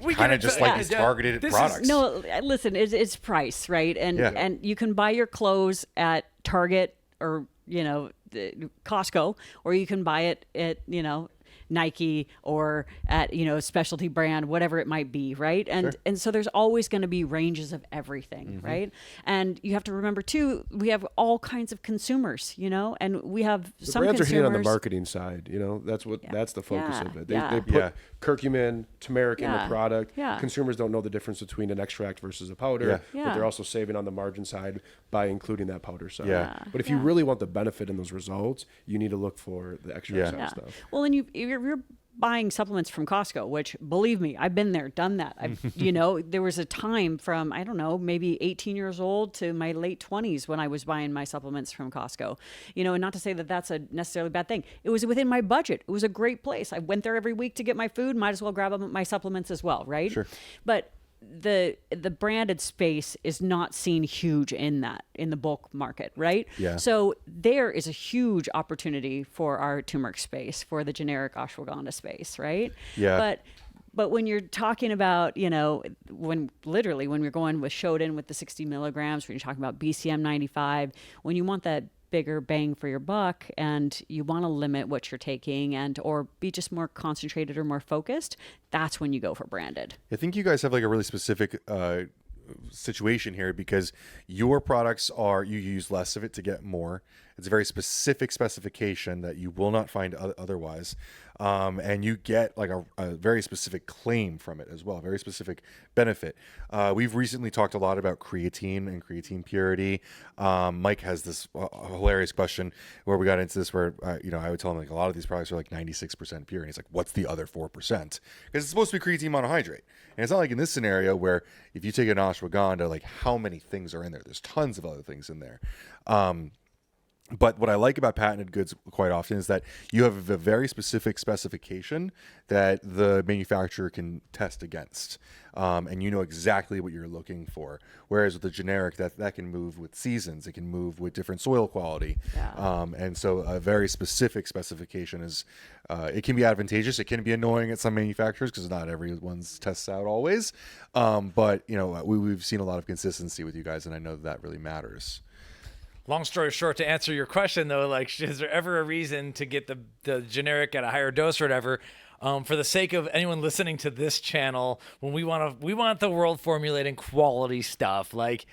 Speaker 1: We
Speaker 5: kind
Speaker 1: get
Speaker 5: of
Speaker 1: it,
Speaker 5: just
Speaker 1: but-
Speaker 5: like these
Speaker 1: yeah,
Speaker 5: targeted
Speaker 1: this is-
Speaker 5: products.
Speaker 4: No, listen, it's price, right? And
Speaker 5: Yeah.
Speaker 4: and you can buy your clothes at Target or Costco, or you can buy it at Nike or at specialty brand, whatever it might be, right? And so there's always going to be ranges of everything, right? And you have to remember too, we have all kinds of consumers, and we have
Speaker 2: the
Speaker 4: some
Speaker 2: brands are hitting on the
Speaker 4: consumers.
Speaker 2: marketing side. That's the focus
Speaker 4: Yeah,
Speaker 2: of it. They
Speaker 4: yeah.
Speaker 2: put
Speaker 5: Yeah.
Speaker 2: curcumin, turmeric in the
Speaker 4: Yeah.
Speaker 2: product.
Speaker 4: Yeah.
Speaker 2: Consumers don't know the difference between an extract versus a powder,
Speaker 5: Yeah.
Speaker 2: but
Speaker 4: Yeah.
Speaker 2: they're also saving on the margin side by including that powder side.
Speaker 5: Yeah.
Speaker 2: But if you really want the benefit in those results, you need to look for the extract
Speaker 5: Yeah.
Speaker 2: side
Speaker 4: Yeah.
Speaker 2: stuff.
Speaker 4: Well, and you're buying supplements from Costco, which, believe me, I've been there, done that. There was a time from, I don't know, maybe 18 years old to my late 20s when I was buying my supplements from Costco. And not to say that that's a necessarily bad thing. It was within my budget. It was a great place. I went there every week to get my food. Might as well grab my supplements as well, right?
Speaker 5: Sure.
Speaker 4: But the branded space is not seen huge in the bulk market, right?
Speaker 5: Yeah.
Speaker 4: So there is a huge opportunity for our turmeric space, for the generic ashwagandha space, right?
Speaker 5: Yeah.
Speaker 4: But when you're talking about, when we're going with Shoden with the 60 milligrams, when you're talking about BCM-95, when you want that bigger bang for your buck and you want to limit what you're taking or be just more concentrated or more focused, that's when you go for branded.
Speaker 5: I think you guys have like a really specific situation here because your products you use less of it to get more. It's a very specific specification that you will not find otherwise. And you get like a very specific claim from it as well, a very specific benefit. We've recently talked a lot about creatine and creatine purity. Mike has this hilarious question where we got into this where, I would tell him like a lot of these products are like 96% pure. And he's like, what's the other 4%? Because it's supposed to be creatine monohydrate. And it's not like in this scenario where if you take an ashwagandha, like how many things are in there? There's tons of other things in there. But what I like about patented goods quite often is that you have a very specific specification that the manufacturer can test against. And you know exactly what you're looking for. Whereas with the generic, that can move with seasons. It can move with different soil quality.
Speaker 4: Yeah.
Speaker 5: And so a very specific specification is, it can be advantageous. It can be annoying at some manufacturers because not everyone's tests out always. But, we've seen a lot of consistency with you guys, and I know that really matters.
Speaker 1: Long story short, to answer your question though, like, is there ever a reason to get the generic at a higher dose or whatever? For the sake of anyone listening to this channel, when we want the world formulating quality stuff. Like,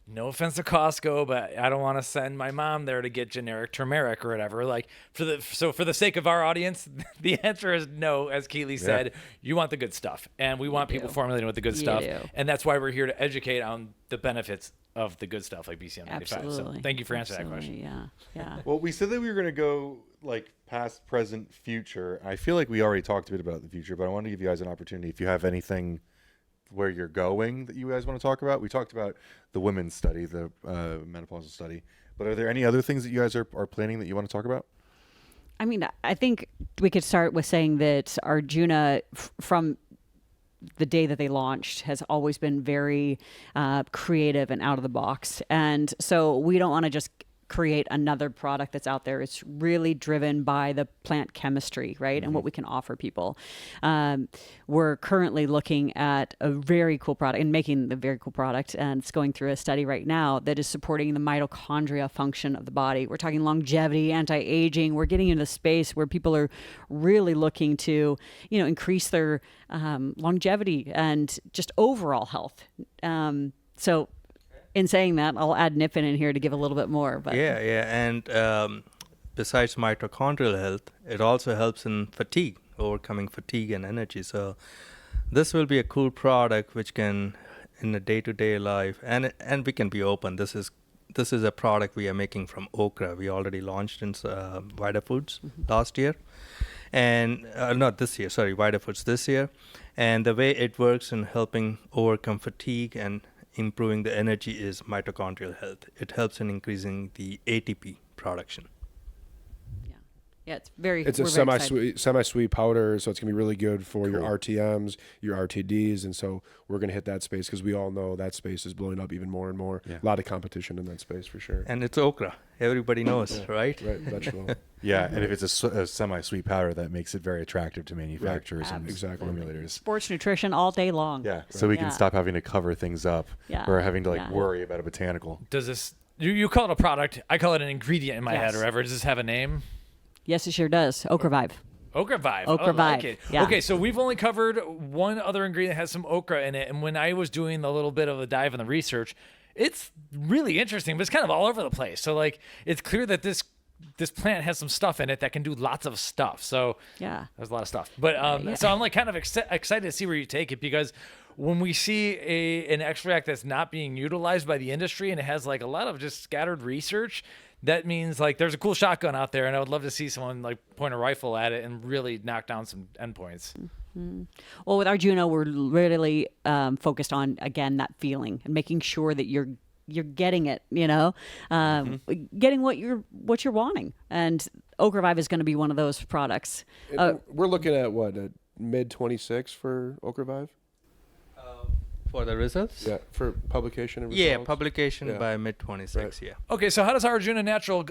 Speaker 1: no offense to Costco, but I don't want to send my mom there to get generic turmeric or whatever. Like, for the sake of our audience, the answer is no. As Keely said, you want the good stuff, and we want people formulating with the good stuff, and that's why we're here to educate on the benefits of the good stuff like BCM-95.
Speaker 4: Absolutely.
Speaker 1: So thank you for answering that question.
Speaker 4: Yeah.
Speaker 5: Well, we said that we were going to go like past, present, future. I feel like we already talked a bit about the future, but I want to give you guys an opportunity if you have anything where you're going that you guys want to talk about. We talked about the women's study, the menopausal study, but are there any other things that you guys are planning that you want to talk about?
Speaker 4: I mean, I think we could start with saying that Arjuna, from the day that they launched, has always been very creative and out of the box. And so we don't want to just create another product that's out there. It's really driven by the plant chemistry, right? And what we can offer people. We're currently looking at a very cool product and making the very cool product. And it's going through a study right now that is supporting the mitochondria function of the body. We're talking longevity, anti-aging. We're getting into the space where people are really looking to, increase their longevity and just overall health. So in saying that, I'll add Nipen in here to give a little bit more. But
Speaker 3: And besides mitochondrial health, it also helps in fatigue, overcoming fatigue and energy. So this will be a cool product which can, in a day-to-day life, and we can be open. This is a product we are making from okra. We already launched in Vita Foods last year. And not this year, sorry, Vita Foods this year. And the way it works in helping overcome fatigue and improving the energy is mitochondrial health. It helps in increasing the ATP production.
Speaker 4: Yeah, it's very.
Speaker 2: It's a semi-sweet powder, so it's gonna be really good for your RTMs, your RTDs, and so we're gonna hit that space because we all know that space is blowing up even more and more. Yeah. A lot of competition in that space for sure.
Speaker 3: And it's okra. Everybody knows, right?
Speaker 2: Right, vegetable.
Speaker 5: Yeah, and if it's a semi-sweet powder, that makes it very attractive to manufacturers and formulators.
Speaker 4: Sports nutrition all day long.
Speaker 5: Yeah, so we can stop having to cover things up or having to worry about a botanical.
Speaker 1: Does this? You call it a product? I call it an ingredient in my head, or whatever. Does this have a name?
Speaker 4: Yes, it sure does. OkraVive.
Speaker 1: OkraVive.
Speaker 4: OkraVive.
Speaker 1: I like it.
Speaker 4: Yeah.
Speaker 1: Okay, so we've only covered one other ingredient that has some okra in it, and when I was doing the little bit of a dive in the research, it's really interesting, but it's kind of all over the place. So it's clear that this plant has some stuff in it that can do lots of stuff. So there's a lot of stuff. But so I'm kind of excited to see where you take it, because when we see an extract that's not being utilized by the industry and it has a lot of just scattered research, that means there's a cool shotgun out there, and I would love to see someone point a rifle at it and really knock down some endpoints.
Speaker 4: Mm-hmm. Well, with Arjuna, we're really focused on, again, that feeling and making sure that you're getting it, getting what you're wanting. And OkraVive is going to be one of those products.
Speaker 2: We're looking at mid 26 for OkraVive?
Speaker 3: For the results?
Speaker 2: Yeah, for publication and results?
Speaker 3: Yeah, publication by mid 26,
Speaker 1: Okay, so how does Arjuna Natural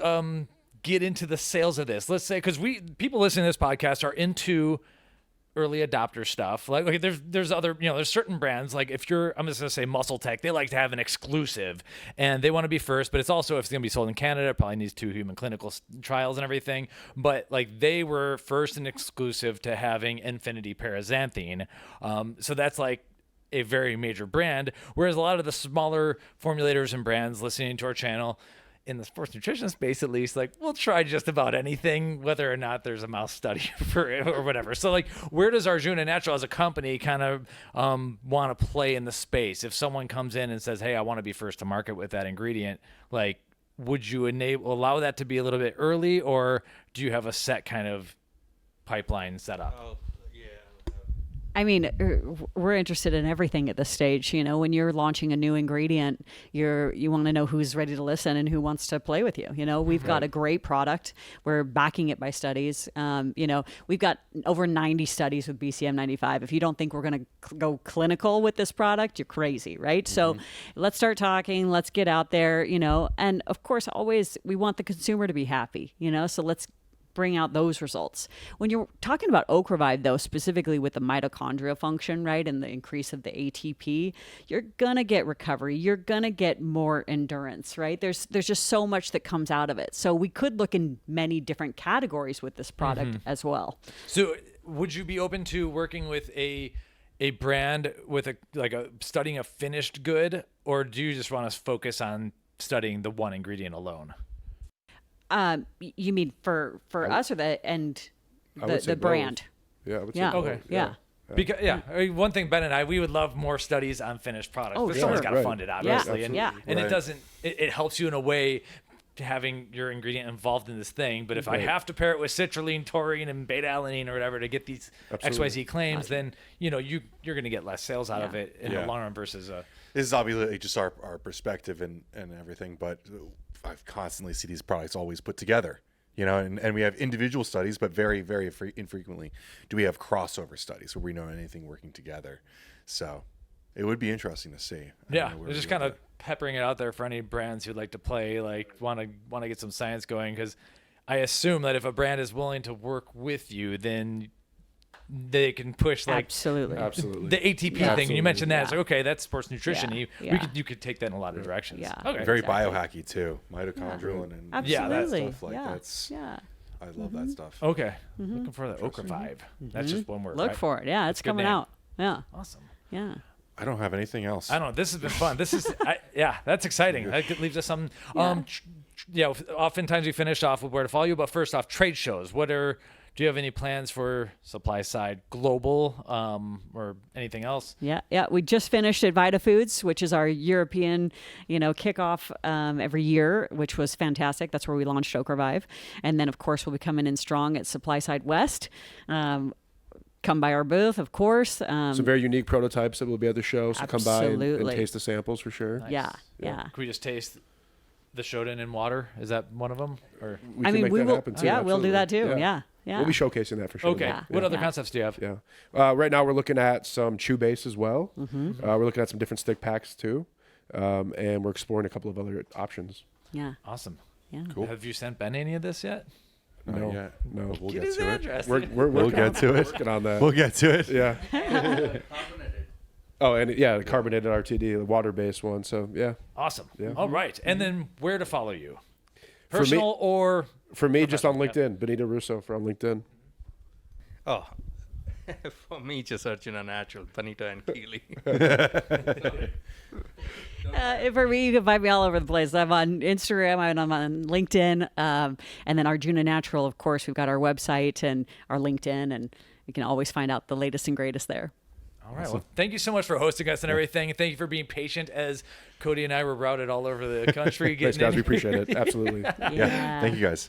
Speaker 1: get into the sales of this? Let's say, because people listening to this podcast are into early adopter stuff. There's other, there's certain brands, I'm just going to say Muscle Tech, they like to have an exclusive, and they want to be first, but it's also, if it's going to be sold in Canada, it probably needs 2 human clinical trials and everything. But they were first and exclusive to having Infinity Paraxanthine. So that's a very major brand, whereas a lot of the smaller formulators and brands listening to our channel in the sports nutrition space, at least, we'll try just about anything, whether or not there's a mouse study for it or whatever. So where does Arjuna Natural as a company kind of want to play in the space? If someone comes in and says, hey, I want to be first to market with that ingredient, would you allow that to be a little bit early, or do you have a set kind of pipeline set up?
Speaker 4: I mean, we're interested in everything at this stage. When you're launching a new ingredient, you want to know who's ready to listen and who wants to play with you. We've got a great product. We're backing it by studies. We've got over 90 studies with BCM-95. If you don't think we're going to go clinical with this product, you're crazy, right? So let's start talking. Let's get out there, and of course, always we want the consumer to be happy, so let's bring out those results. When you're talking about OkraVive, though, specifically with the mitochondrial function, right, and the increase of the ATP, you're gonna get recovery. You're gonna get more endurance, right? There's just so much that comes out of it. So we could look in many different categories with this product as well.
Speaker 1: So would you be open to working with a brand with studying a finished good, or do you just want to focus on studying the one ingredient alone?
Speaker 4: You mean for us or the brand?
Speaker 2: Yeah, I would say
Speaker 1: okay.
Speaker 2: both.
Speaker 1: Yeah. Because one thing, Ben and I, we would love more studies on finished products, but someone's got to fund it, obviously, and it doesn't. It helps you in a way to having your ingredient involved in this thing. But if I have to pair it with citrulline, taurine, and beta-alanine or whatever to get these XYZ claims, then you're going to get less sales out of it in the long run versus
Speaker 5: This is obviously just our perspective and everything, but I constantly see these products always put together, and we have individual studies, but very, very infrequently do we have crossover studies where we know anything working together. So it would be interesting to see.
Speaker 1: They're just kind of peppering it out there for any brands who'd like to play, like want to get some science going, because I assume that if a brand is willing to work with you, then they can push like
Speaker 4: Absolutely.
Speaker 1: the ATP thing. And you mentioned that.
Speaker 4: Yeah.
Speaker 1: It's like, okay, that's sports nutrition.
Speaker 4: Yeah.
Speaker 1: You could take that in a lot of directions.
Speaker 4: Yeah.
Speaker 1: Okay.
Speaker 5: Very
Speaker 4: Exactly.
Speaker 5: biohacky too. Mitochondrial and
Speaker 1: Yeah, that
Speaker 4: Absolutely.
Speaker 5: stuff like
Speaker 4: yeah.
Speaker 5: that's.
Speaker 4: Yeah.
Speaker 5: I love that stuff.
Speaker 1: Okay. Looking for the OkraVive. That's just one word.
Speaker 4: Look
Speaker 1: right?
Speaker 4: for it. Yeah, it's
Speaker 1: Good
Speaker 4: coming
Speaker 1: name.
Speaker 4: out. Yeah.
Speaker 1: Awesome.
Speaker 4: Yeah.
Speaker 5: I don't have anything else.
Speaker 1: I don't know. This has been fun. This is, that's exciting. That leaves us some. Oftentimes we finish off with where to follow you, but first off, trade shows. Do you have any plans for supply side global or anything else?
Speaker 4: Yeah. We just finished at Vita Foods, which is our European, kickoff every year, which was fantastic. That's where we launched OkraVive. And then, of course, we'll be coming in strong at Supply Side West. Come by our booth, of course.
Speaker 2: Some very unique prototypes that will be at the show. So come by and
Speaker 4: Absolutely.
Speaker 2: taste the samples for sure.
Speaker 1: Nice.
Speaker 4: Yeah.
Speaker 1: Can we just taste the Shoden in water? Is that one of them? Or
Speaker 2: We can make that
Speaker 4: will.
Speaker 2: happen too.
Speaker 4: Yeah, we'll do that too.
Speaker 2: absolutely.
Speaker 4: Yeah.
Speaker 2: We'll be showcasing that for sure.
Speaker 1: okay.
Speaker 4: Yeah.
Speaker 1: What other
Speaker 4: Yeah.
Speaker 1: concepts do you have?
Speaker 2: Yeah. Right now we're looking at some chew base as well. We're looking at some different stick packs too. And we're exploring a couple of other options.
Speaker 4: Yeah.
Speaker 1: Awesome.
Speaker 4: Yeah.
Speaker 5: Cool.
Speaker 1: Have you sent Ben any of this yet?
Speaker 2: No.
Speaker 5: yet.
Speaker 2: No.
Speaker 5: We'll
Speaker 1: Get
Speaker 5: get
Speaker 1: his
Speaker 5: to it.
Speaker 1: address.
Speaker 2: We're
Speaker 5: We'll get to it.
Speaker 2: working on that.
Speaker 5: We'll get to it.
Speaker 2: Yeah. Oh, and the carbonated RTD, the water-based one. So yeah.
Speaker 1: Awesome.
Speaker 2: Yeah.
Speaker 1: All right. And then where to follow you?
Speaker 2: For me-
Speaker 1: Personal or
Speaker 2: For me, just on
Speaker 1: Professional,
Speaker 2: LinkedIn, Bennito Russo from LinkedIn.
Speaker 3: Oh, for me, just Arjuna Natural, Benito and Keely.
Speaker 4: For me, you can find me all over the place. I'm on Instagram, I'm on LinkedIn, and then Arjuna Natural, of course. We've got our website and our LinkedIn, and you can always find out the latest and greatest there.
Speaker 1: All right. Well, thank you so much for hosting us and everything. And thank you for being patient as Cody and I were routed all over the country.
Speaker 2: Thanks,
Speaker 1: getting
Speaker 2: guys.
Speaker 1: in
Speaker 2: We appreciate it. Absolutely.
Speaker 5: Yeah. Thank you guys.